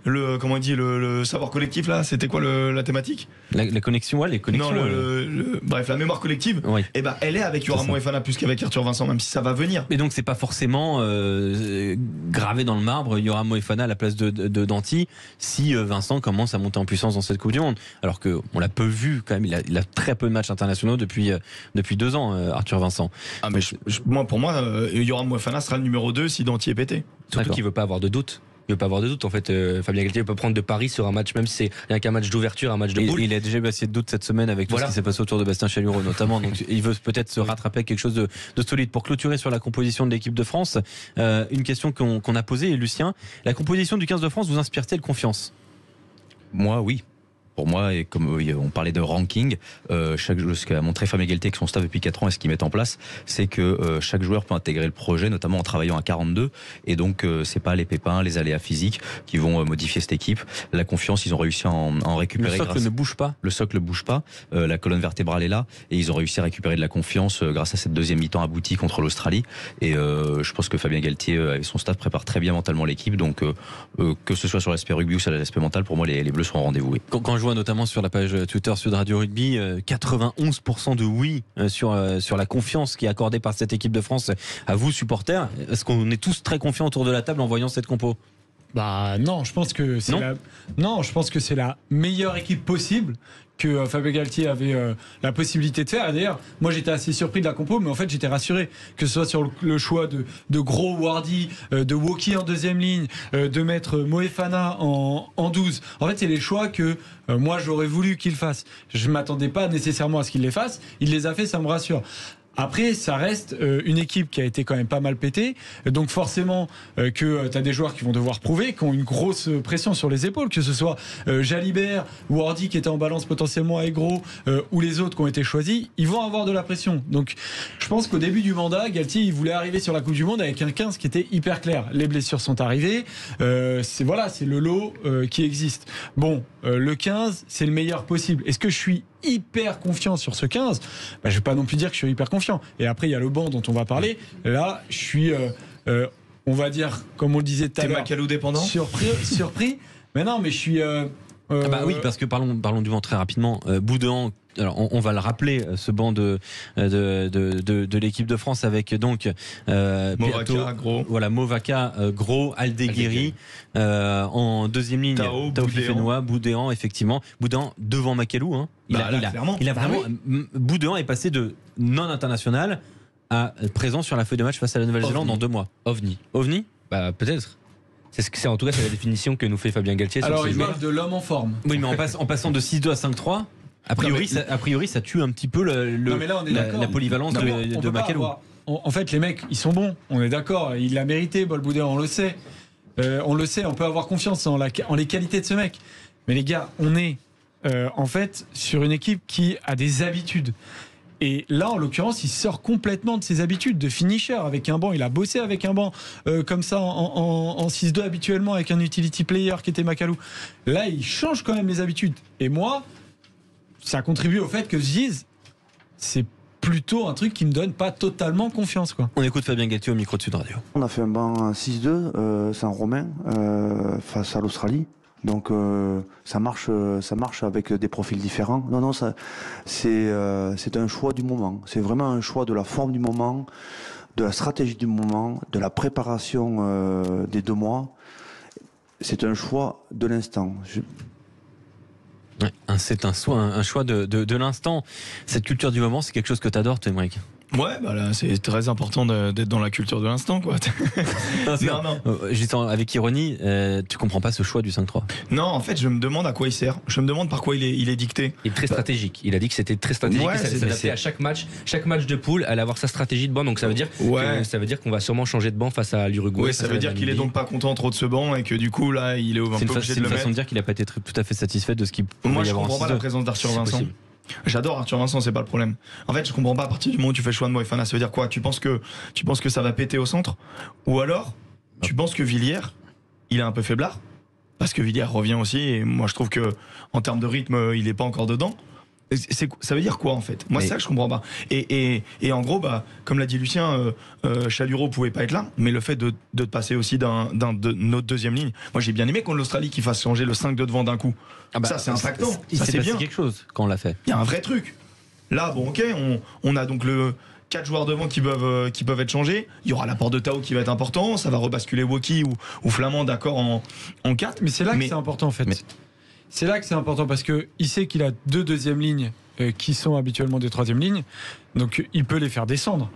comment on dit, le savoir collectif là, c'était quoi la thématique? La connexion, les connexions. Non, bref, la mémoire collective. Oui. Et elle est avec Yoram Moefana plus qu'avec Arthur Vincent, même si ça va venir. Et donc c'est pas forcément gravé dans le marbre Yoram Moefana à la place de Danty si Vincent commence à monter en puissance dans cette Coupe du Monde. Alors que on l'a peu vu quand même. Il a très peu de matchs internationaux depuis 2 ans, Arthur Vincent. Pour moi, Yoram Moefana sera le numéro 2 si Danty est pété. Surtout qu'il veut pas avoir de doute. Il ne veut pas avoir de doute en fait. Fabien Galtier peut prendre de paris sur un match, même si c'est rien qu'un match d'ouverture, un match de poule. Il a déjà eu assez de doutes cette semaine avec tout ce qui s'est passé autour de Bastien Chalureau notamment. Donc il veut peut-être se rattraper à quelque chose de solide. Pour clôturer sur la composition de l'équipe de France, une question qu'on a posée, Lucien, la composition du 15 de France vous inspire-t-elle confiance? Moi, oui. Pour moi, et comme on parlait de ranking, ce qu'a montré Fabien Galtier avec son staff depuis 4 ans et ce qu'ils mettent en place, c'est que chaque joueur peut intégrer le projet, notamment en travaillant à 42. Et donc, c'est pas les pépins, les aléas physiques qui vont modifier cette équipe. La confiance, ils ont réussi à en récupérer. Le socle ne bouge pas. Le socle ne bouge pas. La colonne vertébrale est là. Et ils ont réussi à récupérer de la confiance grâce à cette deuxième mi-temps aboutie contre l'Australie. Et je pense que Fabien Galtier et son staff préparent très bien mentalement l'équipe. Donc, que ce soit sur l'aspect rugby ou sur l'aspect mental, pour moi, les Bleus sont au rendez-vous. Oui. Quand je vois notamment sur la page Twitter Sud Radio Rugby, 91% de oui sur la confiance qui est accordée par cette équipe de France à vous supporters. Est-ce qu'on est tous très confiants autour de la table en voyant cette compo? Non, je pense que c'est la meilleure équipe possible que Fabien Galtier avait la possibilité de faire. Et d'ailleurs, moi j'étais assez surpris de la compo, mais en fait j'étais rassuré que ce soit sur le choix de Gros, Wardy, de Woki en deuxième ligne, de mettre Moefana en 12. En fait, c'est les choix que moi j'aurais voulu qu'il fasse. Je ne m'attendais pas nécessairement à ce qu'il les fasse. Il les a fait, ça me rassure. Après, ça reste une équipe qui a été quand même pas mal pétée. Donc forcément que tu as des joueurs qui vont devoir prouver, qui ont une grosse pression sur les épaules, que ce soit Jalibert ou Wardy qui était en balance potentiellement avec Gros, ou les autres qui ont été choisis, ils vont avoir de la pression. Donc je pense qu'au début du mandat, Galtier il voulait arriver sur la Coupe du Monde avec un 15 qui était hyper clair. Les blessures sont arrivées, c'est le lot qui existe. Bon, le 15, c'est le meilleur possible. Est-ce que je suis hyper confiant sur ce 15? Je vais pas non plus dire que je suis hyper confiant. Et après, il y a le banc dont on va parler. Là, je suis, on va dire, comme on le disait tout à l'heure, Macalou dépendant. Surpris. Mais non, mais je suis. Oui, parce que parlons du banc très rapidement. Boudéan. Alors on va le rappeler, ce banc de l'équipe de France avec donc Movaca, Gros. Voilà, Movaca, Gros, Aldeguerri en deuxième ligne, Tao Fifenoa, Boudéan effectivement. Boudéan devant Macalou, hein. Il a vraiment Boudéan est passé de non international à présent sur la feuille de match face à la Nouvelle-Zélande en 2 mois. OVNI. Peut-être. C'est en tout cas c'est la définition que nous fait Fabien Galtier. Alors il parle de l'homme en forme. Oui, mais en passant de 6-2 à 5-3. A priori, ça tue un petit peu Non, mais là, on est la polyvalence de Macalou. En fait, les mecs, ils sont bons. On est d'accord. Il l'a mérité, Bolboudin, on le sait. On peut avoir confiance en les qualités de ce mec. Mais les gars, on est en fait sur une équipe qui a des habitudes. Et là, en l'occurrence, il sort complètement de ses habitudes de finisher avec un banc. Il a bossé avec un banc comme ça en 6-2 habituellement avec un utility player qui était Macalou. Là, il change quand même les habitudes. Et moi, ça contribue au fait que Ziz, c'est plutôt un truc qui me donne pas totalement confiance, quoi. On écoute Fabien Galtier au micro de Sud Radio. On a fait un banc 6-2 sans Romain face à l'Australie. Donc ça marche avec des profils différents. Non, c'est un choix du moment. C'est vraiment un choix de la forme du moment, de la stratégie du moment, de la préparation des 2 mois. C'est un choix de l'instant. Ouais, c'est un choix de l'instant. Cette culture du moment, c'est quelque chose que tu adores, toi, Émeric. Ouais, bah là, c'est très important d'être dans la culture de l'instant, quoi. Non. Juste avec ironie, tu comprends pas ce choix du 5-3. Non, en fait, je me demande à quoi il sert. Je me demande par quoi il est dicté. Il est très stratégique. Il a dit que c'était très stratégique. Ouais, ça s'adaptait à chaque match. Chaque match de poule, allait avoir sa stratégie de banc. Donc ça veut dire qu'on va sûrement changer de banc face à l'Uruguay. Oui, ça veut dire qu'il est donc pas content trop de ce banc et que du coup, là, il est un peu obligé de le mettre. C'est une façon de dire qu'il a pas été tout à fait satisfait de ce qu'il pouvait Moi, y avoir. Moi, je comprends pas la présence d'Arthur Vincent. J'adore Arthur Vincent, c'est pas le problème. En fait, je comprends pas à partir du moment où tu fais le choix de Moefana, ça veut dire quoi ? Tu penses que ça va péter au centre ? Ou alors, tu penses que Villiers, il est un peu faiblard ? Parce que Villiers revient aussi, et moi je trouve que en termes de rythme, il est pas encore dedans. Ça veut dire quoi en fait ? Moi, c'est ça que je comprends pas. Et en gros, comme l'a dit Lucien, Chalureau pouvait pas être là, mais le fait de passer aussi de notre deuxième ligne. Moi, j'ai bien aimé contre l'Australie qu'il fasse changer le 5 de devant d'un coup. Ça, c'est impactant. Ça, c'est bien quelque chose quand on l'a fait. Il y a un vrai truc. Là, bon, ok, on a donc 4 joueurs devant qui peuvent être changés. Il y aura l'apport de Tao qui va être important. Ça va rebasculer Woki ou Flamand, d'accord, en 4. Mais c'est là que c'est important en fait. C'est là que c'est important parce qu'il sait qu'il a 2 deuxièmes lignes qui sont habituellement des 3e lignes. Donc il peut les faire descendre.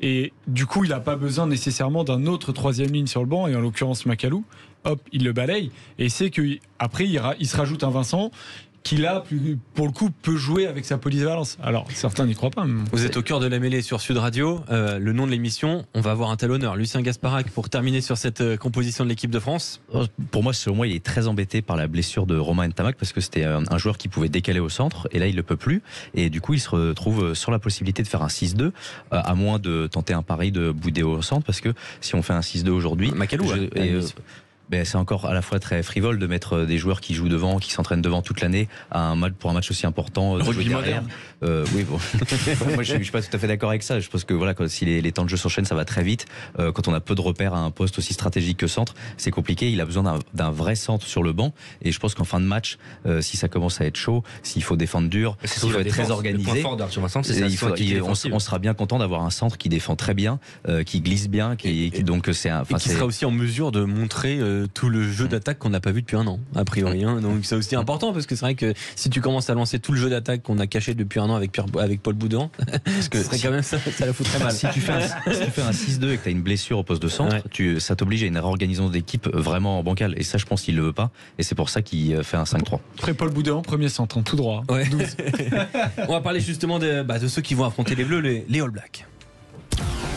Et du coup, il n'a pas besoin nécessairement d'un autre 3e ligne sur le banc, et en l'occurrence Macalou. Hop, il le balaye. Et c'est qu'après, il se rajoute un Vincent qui là, pour le coup, peut jouer avec sa polyvalence. Alors, certains n'y croient pas. Vous êtes au cœur de la mêlée sur Sud Radio. Le nom de l'émission, on va avoir un tel honneur. Lucien Gasparac, pour terminer sur cette composition de l'équipe de France. Pour moi, selon moi, il est très embêté par la blessure de Romain Ntamak parce que c'était un joueur qui pouvait décaler au centre et là, il ne le peut plus. Et du coup, il se retrouve sur la possibilité de faire un 6-2, à moins de tenter un pari de bouder au centre parce que si on fait un 6-2 aujourd'hui... Macalou, c'est encore à la fois très frivole de mettre des joueurs qui jouent devant, qui s'entraînent devant toute l'année pour un match aussi important. Rugby moderne. Oui, bon. Moi, je suis pas tout à fait d'accord avec ça. Je pense que voilà, si les temps de jeu s'enchaînent, ça va très vite. Quand on a peu de repères à un poste aussi stratégique que centre, c'est compliqué. Il a besoin d'un vrai centre sur le banc. Et je pense qu'en fin de match, si ça commence à être chaud, s'il faut défendre dur, s'il faut être très organisé, le point fort d'Arthur Vincent, c'est on sera bien content d'avoir un centre qui défend très bien, qui glisse bien, qui sera aussi en mesure de montrer tout le jeu d'attaque qu'on n'a pas vu depuis un an, a priori. Donc c'est aussi important parce que c'est vrai que si tu commences à lancer tout le jeu d'attaque qu'on a caché depuis un an avec Paul Boudin, parce que c'est quand même ça la foutrait mal. Si tu fais un 6-2 et que tu as une blessure au poste de centre, ça t'oblige à une réorganisation d'équipe vraiment bancale. Et ça, je pense qu'il le veut pas. Et c'est pour ça qu'il fait un 5-3. Après Paul Boudin, premier centre, tout droit. Ouais. On va parler justement de ceux qui vont affronter les Bleus, les All Blacks.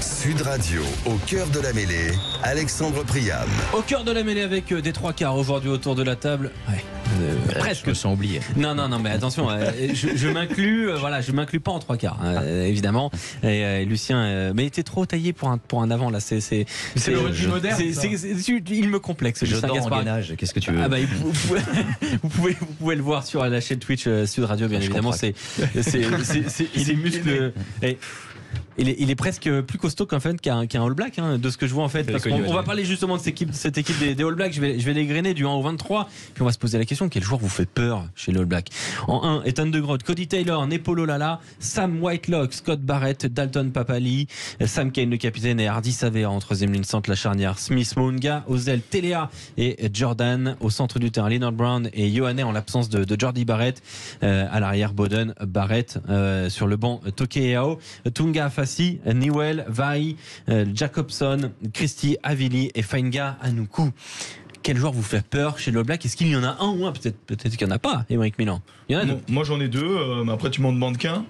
Sud Radio, au cœur de la mêlée, Alexandre Priam. Au cœur de la mêlée avec des 3/4 aujourd'hui autour de la table. Presque. Je me sens oublié. Non, mais attention, je m'inclus pas en 3/4, évidemment. Et Lucien, mais il était trop taillé pour un avant là. C'est le rugby moderne. Il me complexe. Je dors en gainage. Qu'est-ce que tu veux? Vous pouvez le voir sur la chaîne Twitch Sud Radio, bien évidemment. Il est musclé. Il est presque plus costaud qu'un All Black, de ce que je vois en fait. Parce qu'on va parler justement de cette équipe des All Blacks. Je vais l'égrener du 1 au 23. Puis on va se poser la question, quel joueur vous fait peur chez les All Blacks? En 1, Ethan de Groot, Cody Taylor, Nepolo Lala, Sam Whitelock, Scott Barrett, Dalton Papali, Sam Kane le capitaine et Hardy Savea en 3e ligne centre, la charnière Smith Mounga, Ozel Telea et Jordan au centre du terrain, Leonard Brown et Ioane en l'absence de Jordi Barrett, à l'arrière Bowden, Barrett, sur le banc Tokeao, Tunga Fassi, Newell, Vai, Jacobson, Christy Avili et Fainga Anoukou. quel joueur vous fait peur chez le All Black? Est-ce qu'il y en a un ou un? Peut-être qu'il n'y en a pas, Aymeric Milan. Il y en a deux. Moi j'en ai deux, mais après tu m'en demandes qu'un.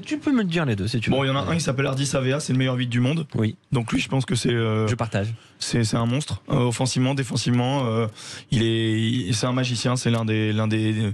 Tu peux me dire les deux si tu veux. Bon, il y en a un qui s'appelle Hardy Savea, c'est le meilleur 8 du monde. Oui. Donc lui, je pense que c'est. Je partage. C'est un monstre. Offensivement, défensivement, c'est un magicien. C'est l'un des.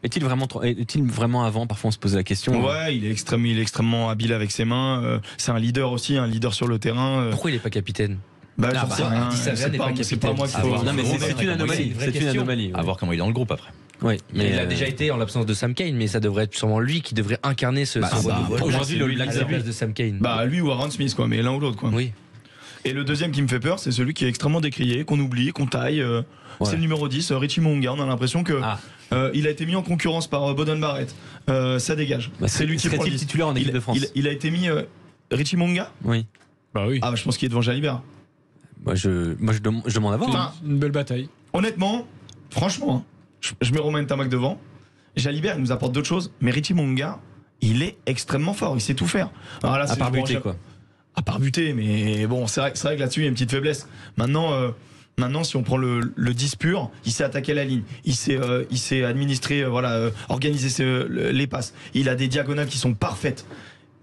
Est-il vraiment avant? Parfois on se pose la question. Ouais, il est extrêmement habile avec ses mains. C'est un leader aussi, un leader sur le terrain. Pourquoi il n'est pas capitaine? J'en sais rien. C'est pas moi qui faut. Non, mais c'est une anomalie. C'est une anomalie. À voir comment il est dans le groupe après. Oui, mais il a déjà été en l'absence de Sam Cane, mais ça devrait être sûrement lui qui devrait incarner ce renouveau. Aujourd'hui, le Black, à la place de Sam Cane. Lui ou Aaron Smith, quoi, mais l'un ou l'autre, quoi. Oui. Et le deuxième qui me fait peur, c'est celui qui est extrêmement décrié, qu'on oublie, qu'on taille. C'est le numéro 10, Richie Mo'unga. On a l'impression que il a été mis en concurrence par Boden Barrett. Ça dégage. C'est lui qui est titulaire en équipe de France. Il a été mis Richie Mo'unga. Oui. Bah oui. Je pense qu'il est devant Jalibert. Moi je demande à voir. Une belle bataille. Honnêtement, franchement, je mets Romain Tamac devant. Jalibert, il nous apporte d'autres choses, mais Richie Mo'unga, il est extrêmement fort, il sait tout faire. Alors là, à part buter, quoi. À part buter, mais bon, c'est vrai que là-dessus, il y a une petite faiblesse. Maintenant, si on prend le 10 pur, il sait attaquer la ligne, il sait administrer, organiser les passes. Il a des diagonales qui sont parfaites.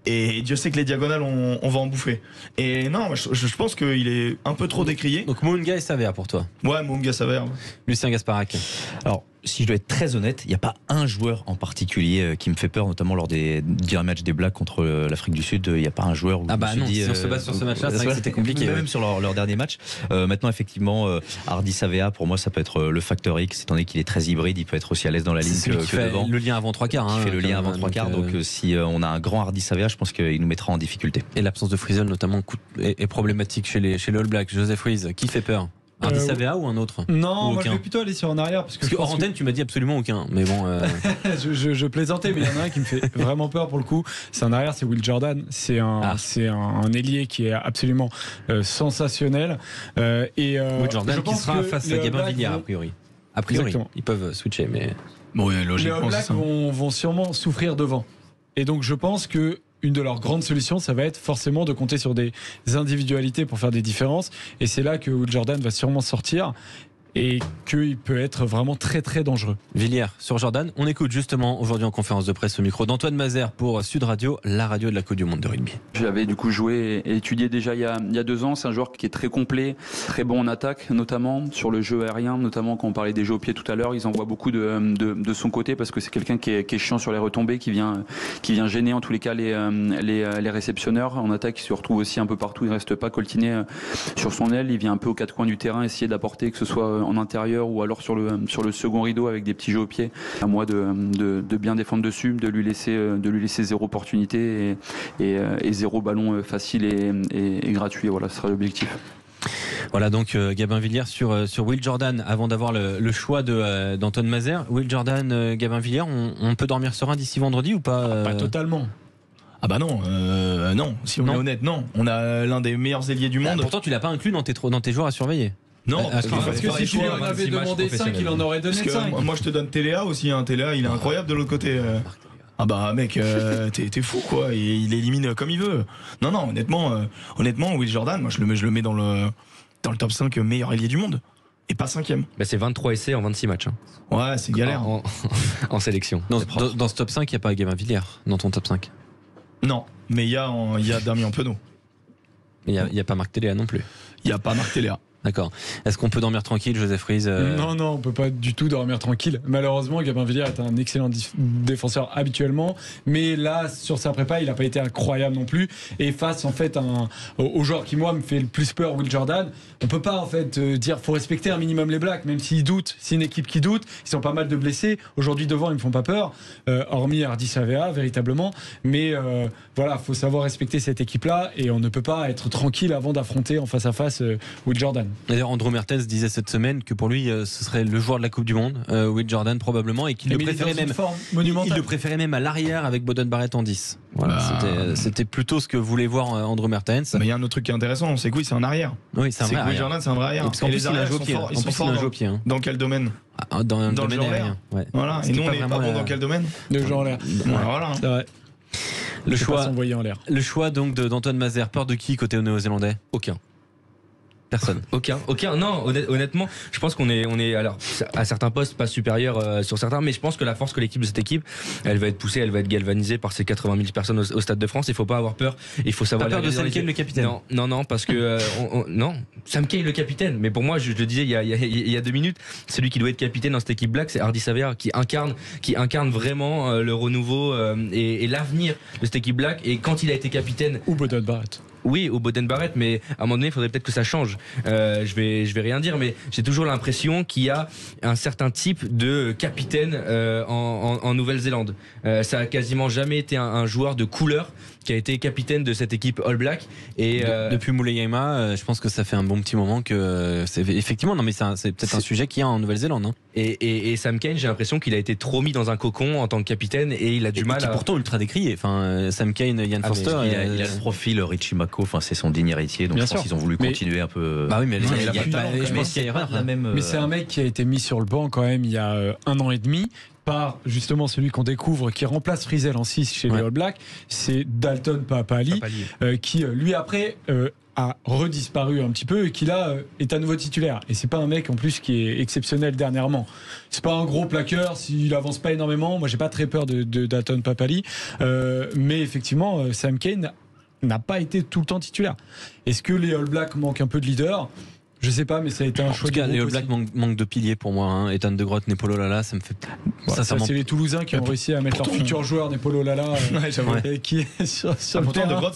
Et Dieu sait que les diagonales, on va en bouffer. Et non, je pense qu'il est un peu trop décrié. Donc Mo'unga et Savea pour toi. Ouais, Mo'unga, Savea. Lucien Gasparac. Alors, si je dois être très honnête, il n'y a pas un joueur en particulier qui me fait peur, notamment lors des derniers matchs des Blacks contre l'Afrique du Sud. Il n'y a pas un joueur où si on se base sur ce match-là, c'est vrai que c'était compliqué. Même sur leur dernier match. Maintenant, effectivement, Hardy Savea, pour moi, ça peut être le facteur X, étant donné qu'il est très hybride, il peut être aussi à l'aise dans la ligne que devant. Le lien avant 3 quarts. Il fait le lien avant 3 quarts. Donc, si on a un grand Hardy Savea, je pense qu'il nous mettra en difficulté. Et l'absence de Frizzle, notamment, est problématique chez les All Blacks. Joseph Ruiz, qui fait peur? Hardy Savea ou un autre? Non, moi je vais plutôt aller sur en arrière. Parce que hors antenne, tu m'as dit absolument aucun. Mais bon. je plaisantais, mais il y en a un qui me fait vraiment peur pour le coup. C'est en arrière, c'est Will Jordan. C'est un ailier qui est absolument sensationnel. Will Jordan qui sera face à Gabin Villiers, a priori. Exactement. Ils peuvent switcher, mais. Bon, logiquement. Les All Blacks vont sûrement souffrir devant. Et donc je pense que une de leurs grandes solutions, ça va être forcément de compter sur des individualités pour faire des différences. Et c'est là que Will Jordan va sûrement sortir et qu'il peut être vraiment très très dangereux. Villiers sur Jordan. On écoute justement aujourd'hui en conférence de presse au micro d'Antoine Mazère pour Sud Radio, la radio de la Coupe du Monde de rugby. J'avais du coup joué et étudié déjà il y a 2 ans. C'est un joueur qui est très complet, très bon en attaque, notamment sur le jeu aérien, notamment quand on parlait des jeux au pied tout à l'heure. Ils envoient beaucoup de son côté parce que c'est quelqu'un qui est chiant sur les retombées, qui vient gêner en tous les cas les réceptionneurs. En attaque, il se retrouve aussi un peu partout. Il reste pas coltiné sur son aile. Il vient un peu aux 4 coins du terrain, essayer d'apporter, que ce soit en intérieur ou alors sur le second rideau avec des petits jeux au pied. À moi de bien défendre dessus, de lui laisser 0 opportunité et 0 ballon facile et gratuit. Voilà, ce sera l'objectif. Voilà donc Gabin Villiers sur Will Jordan avant d'avoir le choix d'Antoine Mazère. Will Jordan, Gabin Villiers, on peut dormir serein d'ici vendredi ou pas? Pas totalement. Ah bah non, non. Si on est honnête, non. On a l'un des meilleurs ailiers du monde. Pourtant, tu l'as pas inclus dans tes joueurs à surveiller. Non, parce que si tu lui en avais demandé 5, il en aurait donné 5. Moi je te donne Téléa aussi, Téléa il est incroyable de l'autre côté. Ah bah mec, t'es fou quoi, il élimine comme il veut. Non, honnêtement Will Jordan, moi je le mets dans le top 5 meilleur ailier du monde. Et pas 5e. Bah c'est 23 essais en 26 matchs. Ouais, c'est galère. En sélection. Dans ce top 5, il n'y a pas Gabin Villiers dans ton top 5. Non, mais il y a Damien Penaud. Il n'y a pas Marc Téléa non plus. Il n'y a pas Marc Téléa. D'accord. Est-ce qu'on peut dormir tranquille, Joseph Ruiz? Non, on peut pas du tout dormir tranquille. Malheureusement, Gabin Villiers est un excellent défenseur habituellement, mais là, sur sa prépa, il n'a pas été incroyable non plus. Et face, en fait, au joueur qui, moi, me fait le plus peur, Will Jordan, on peut pas, en fait, dire faut respecter un minimum les Blacks, même s'ils doutent. C'est une équipe qui doute. Ils ont pas mal de blessés. Aujourd'hui, devant, ils me font pas peur, hormis Hardy Savea, véritablement. Mais voilà, faut savoir respecter cette équipe-là et on ne peut pas être tranquille avant d'affronter en face à face Will Jordan. D'ailleurs, Andrew Mertens disait cette semaine que pour lui, ce serait le joueur de la Coupe du Monde, Will Jordan probablement, et qu'il le préférait même à l'arrière avec Boden Barrett en 10. Voilà, c'était plutôt ce que voulait voir Andrew Mertens. Mais il y a un autre truc qui est intéressant, c'est que oui, c'est un arrière. Oui, c'est un vrai arrière. Will Jordan, c'est un vrai arrière. Parce qu'en plus, il a un jeu au pied. Dans quel domaine? Dans le domaine aérien. Ouais. Voilà. Et nous, on n'est pas bon dans quel domaine? Le jeu en l'air. Voilà. C'est vrai. Le choix donc d'Antoine Mazère, peur de qui côté néo-zélandais? Aucun. Personne. Aucun. Non, honnêtement, je pense qu'on est alors à certains postes pas supérieurs sur certains, mais je pense que la force collective de cette équipe, elle va être poussée, elle va être galvanisée par ces 80 000 personnes au Stade de France. Il faut pas avoir peur. Il faut savoir. T'as peur de Sam Cane, le capitaine? Non, parce que non, Sam Cane, le capitaine. Mais pour moi, je le disais il y a 2 minutes, celui qui doit être capitaine dans cette équipe Black, c'est Hardy Savea qui incarne vraiment le renouveau et l'avenir de cette équipe Black. Et quand il a été capitaine, ou Boden Barrett. Oui, au Boden Barrett, mais à un moment donné, il faudrait peut-être que ça change. Je vais rien dire, mais j'ai toujours l'impression qu'il y a un certain type de capitaine en Nouvelle-Zélande. Ça a quasiment jamais été un joueur de couleur qui a été capitaine de cette équipe All Black. Et depuis Muleyama, je pense que ça fait un bon petit moment que c'est effectivement. Non, mais c'est peut-être un sujet qu'il y a en Nouvelle-Zélande. Hein. Et Sam Cane, j'ai l'impression qu'il a été trop mis dans un cocon en tant que capitaine et il a du mal. Qui est pourtant ultra décrié. Enfin, Sam Cane, Ian Foster, il a le profil Richie Mako. Enfin, c'est son digne héritier, donc je pense qu'ils ont voulu continuer un peu. Bah oui, mais je pense qu'il y a erreur. Mais c'est un mec qui a été mis sur le banc quand même il y a 1 an et demi. Par justement celui qu'on découvre qui remplace Frizel en 6 chez les All Blacks, c'est Dalton Papali, qui lui après a redisparu un petit peu et qui là est à nouveau titulaire. Et c'est pas un mec en plus qui est exceptionnel dernièrement. C'est pas un gros plaqueur, s'il avance pas énormément. Moi j'ai pas très peur de Dalton Papali, mais effectivement Sam Cane n'a pas été tout le temps titulaire. Est-ce que les All Blacks manquent un peu de leader ? Je sais pas, mais ça a été un choix. En tout cas, les All Blacks manquent de piliers pour moi. Hein. Ethan de Groot, Nepolo Lala, ça me fait. Ça c'est les Toulousains qui ont réussi à mettre leur futur joueur Nepolo Lala, qui est sur le terrain. De Groot,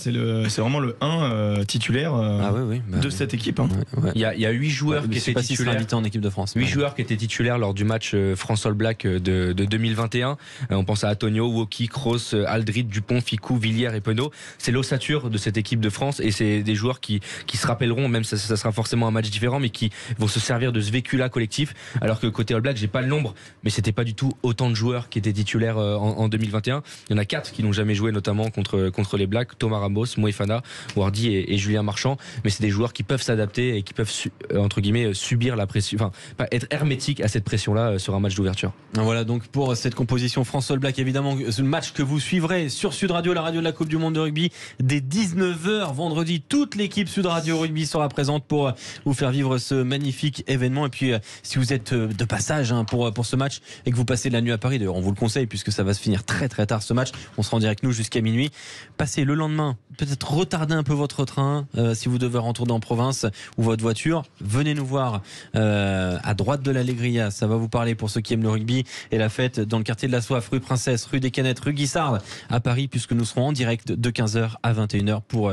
c'est vraiment le 1 titulaire de cette équipe. Hein. Il y a 8 joueurs qui étaient titulaires en équipe de France. 8 joueurs qui étaient titulaires lors du match France All Black de 2021. On pense à Antonio, Woki, Kroos, Aldrit, Dupont, Ficou, Villiers et Penaud. C'est l'ossature de cette équipe de France et c'est des joueurs qui se rappelleront, même ça sera forcément un match différents, mais qui vont se servir de ce vécu-là collectif. Alors que côté All Black, j'ai pas le nombre, mais c'était pas du tout autant de joueurs qui étaient titulaires en 2021. Il y en a 4 qui n'ont jamais joué, notamment contre les Blacks: Thomas Ramos, Moefana, Wardy et Julien Marchand. Mais c'est des joueurs qui peuvent s'adapter et qui peuvent entre guillemets subir la pression, enfin pas être hermétiques à cette pression-là sur un match d'ouverture. Voilà donc pour cette composition France All Black, évidemment ce match que vous suivrez sur Sud Radio, la radio de la Coupe du Monde de rugby, dès 19h vendredi. Toute l'équipe Sud Radio Rugby sera présente pour vous faire vivre ce magnifique événement. Et puis si vous êtes de passage pour ce match et que vous passez de la nuit à Paris, d'ailleurs on vous le conseille puisque ça va se finir très très tard ce match, on sera en direct nous jusqu'à minuit, passez le lendemain, peut-être retarder un peu votre train si vous devez retourner en province ou votre voiture, venez nous voir à droite de l'Allegria, ça va vous parler pour ceux qui aiment le rugby et la fête dans le quartier de la Soif, rue Princesse, rue des Canettes, rue Guissard à Paris, puisque nous serons en direct de 15h à 21h pour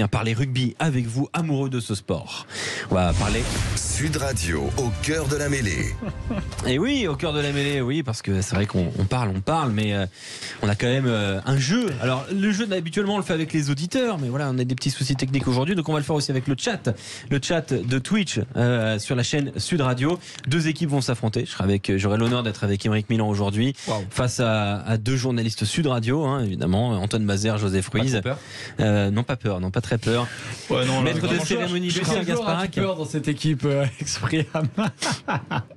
parler rugby avec vous, amoureux de ce sport. On va parler Sud Radio, au cœur de la mêlée. Et oui, au cœur de la mêlée, oui, parce que c'est vrai qu'on parle, mais on a quand même un jeu. Alors, le jeu, habituellement, on le fait avec les auditeurs, mais voilà, on a des petits soucis techniques aujourd'hui, donc on va le faire aussi avec le chat de Twitch sur la chaîne Sud Radio. 2 équipes vont s'affronter. J'aurai l'honneur d'être avec Émeric Milan aujourd'hui, face à 2 journalistes Sud Radio, hein, évidemment, Antoine Mazer, Joseph Ruiz. Pas peur. Non, pas très peur. Maître de cérémonie, Lucien Gasparac. Peur dans cette équipe Expriam.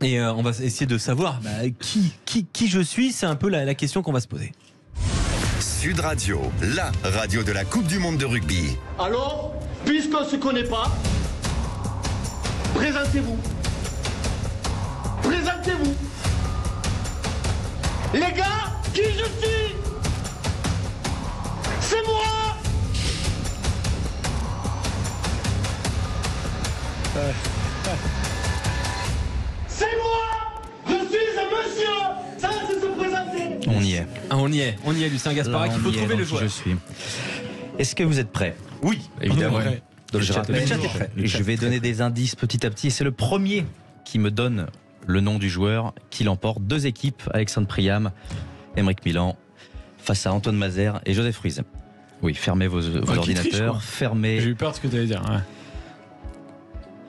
Et on va essayer de savoir qui je suis. C'est un peu la question qu'on va se poser. Sud Radio, la radio de la Coupe du Monde de rugby. Alors, puisqu'on ne se connaît pas, présentez-vous. Présentez-vous. Les gars, qui je suis? C'est moi. C'est moi. Je suis un monsieur. Ça, c'est se présenter. On y est, Lucien Gasparac. Il faut trouver le joueur. Je suis. Est-ce que vous êtes prêts? Oui, évidemment. Le chat est prêt. Je vais donner des indices petit à petit. C'est le premier qui me donne le nom du joueur qui l'emporte. 2 équipes, Alexandre Priam, Émeric Milan, face à Antoine Mazer et Joseph Ruiz. Oui, fermez vos ordinateurs. Fermez. J'ai eu peur de ce que tu allais dire. Ouais.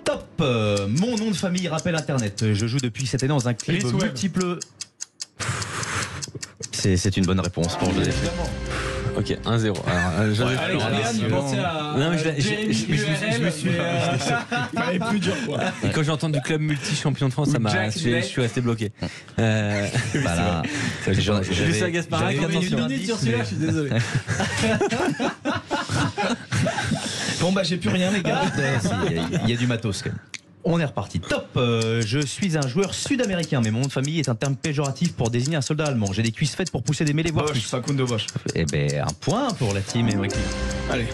Top. Mon nom de famille rappelle Internet. Je joue depuis cette année dans un club multiple. C'est une bonne réponse pour Joseph. Ok, 1-0. Alors, Léane pensait à. Non, mais je me suis. Fallait plus dur, quoi. Et quand j'ai entendu club multi-champion de France, je suis resté bloqué. Voilà. Lucien Gasparac, attention. Une minute sur celui-là, je suis désolé. Bon bah j'ai plus rien les gars. Il y a du matos quand même. On est reparti. Top. Je suis un joueur sud-américain, mais mon nom de famille est un terme péjoratif pour désigner un soldat allemand. J'ai des cuisses faites pour pousser des mêlées voire Bosch, plus. Facundo Bosch. Eh ben un point pour la team Emmerich. Allez.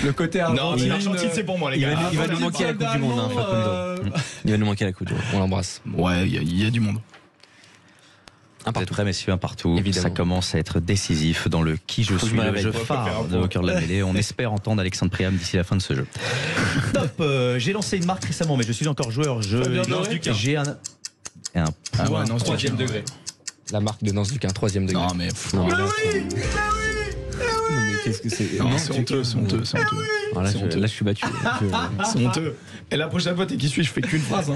Le côté Non, l'Argentine c'est pour moi les gars. Il va nous manquer à la Coupe du Monde, hein, Facundo. Il va nous manquer à la Coupe du Monde. On l'embrasse. Ouais, il y a du monde. Vous êtes prêts, messieurs, un partout. Évidemment. Ça commence à être décisif dans le qui je suis, le jeu phare de Au cœur de la mêlée. On espère entendre Alexandre Priam d'ici la fin de ce jeu. Top. J'ai lancé une marque récemment, mais je suis encore joueur. J'ai un troisième degré. La marque de Nance Duquin, 3e degré. Non mais Non, mais qu'est-ce que c'est? Non, c'est honteux, c'est honteux, c'est honteux. Alors là, là, je suis battu. C'est honteux. Et la prochaine fois, t'es qui suis, je fais qu'une phrase. Hein.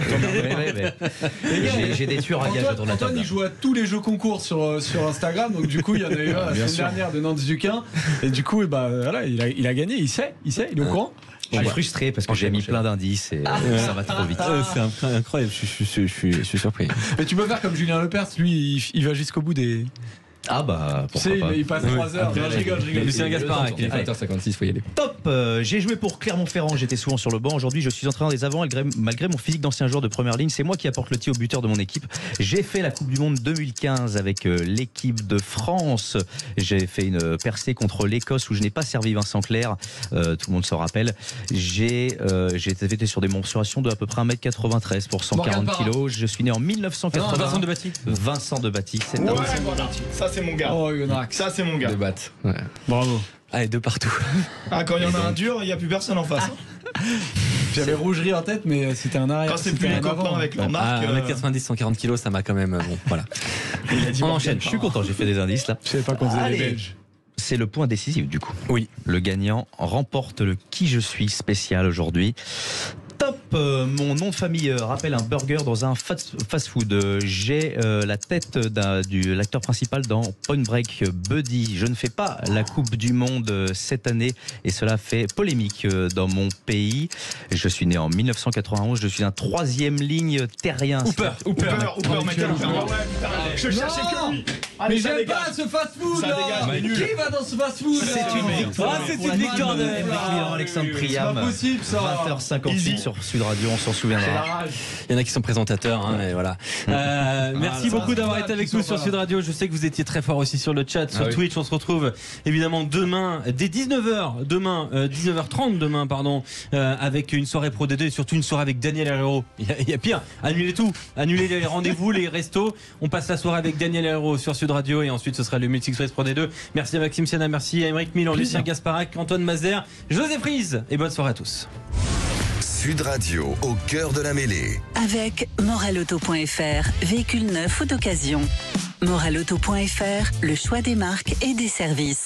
J'ai des tueurs à gages autour de la table. Antoine, il joue à tous les jeux concours sur Instagram, donc du coup, il y en a eu un la semaine dernière de Nance Duquin, et du coup, voilà, il a gagné, il sait, il est au courant. Je suis frustré parce que j'ai mis plein d'indices et ça va trop vite. C'est incroyable, je suis surpris. Mais tu peux faire comme Julien Lepers, lui, il va jusqu'au bout des. Ah bah pourquoi pas. Il passe 3 heures. Je rigole. Lucien Gaspard. 20h56, faut y aller. Top. J'ai joué pour Clermont-Ferrand, j'étais souvent sur le banc. Aujourd'hui, je suis entraîneur des avants malgré mon physique d'ancien joueur de première ligne. C'est moi qui apporte le tir au buteur de mon équipe. J'ai fait la Coupe du Monde 2015 avec l'équipe de France. J'ai fait une percée contre l'Écosse où je n'ai pas servi Vincent Clerc. Tout le monde s'en rappelle. J'ai été sur des mensurations de à peu près 1m93 pour 140 kg. Je suis né en 1980. Vincent Debatty. Vincent Debatty, c'est Ouais, voilà. Ça c'est mon gars. Oh, ça c'est mon gars. De batte. Ouais. Bravo. Allez, de partout. Ah, quand il y en a un dur, il n'y a plus personne en face. J'avais rougerie en tête, mais c'était un arrière. Quand c'est plus les copains avec leur marque. 1m90, 140 kg, ça m'a quand même. Bon, voilà. On enchaîne. Je suis content, j'ai fait des indices là. Je savais pas qu'on faisait les Belges. C'est le point décisif du coup. Oui. Le gagnant remporte le qui je suis spécial aujourd'hui. Top. Mon nom de famille rappelle un burger dans un fast-food. J'ai la tête de l'acteur principal dans Point Break, Buddy. Je ne fais pas la Coupe du Monde cette année et cela fait polémique dans mon pays. Je suis né en 1991. Je suis un 3e ligne terrien. Hooper, je cherchais que lui. Mais j'aime pas ce fast-food là. Qui va dans ce fast-food? C'est une victoire. C'est une victoire de Alexandre Priam. C'est pas possible ça. 20h58 sur Sud Radio, on s'en souviendra. Il y en a qui sont présentateurs, hein, mais voilà. Merci beaucoup d'avoir été avec nous sur Sud Radio. Je sais que vous étiez très fort aussi sur le chat, sur Twitch. On se retrouve évidemment demain, dès 19h, 19h30 demain, pardon, avec une soirée Pro D2 et surtout une soirée avec Daniel Herrero. Il y a pire, annulez tout, annulez les rendez-vous, les restos. On passe la soirée avec Daniel Herrero sur Sud Radio et ensuite ce sera le Multixpress Pro D2. Merci à Maxime Siana, merci à Aymeric Milan, Lucien Gasparac, Antoine Mazer, José Frise et bonne soirée à tous. Sud Radio, au cœur de la mêlée. Avec Moralauto.fr, véhicule neuf ou d'occasion. Moralauto.fr, le choix des marques et des services.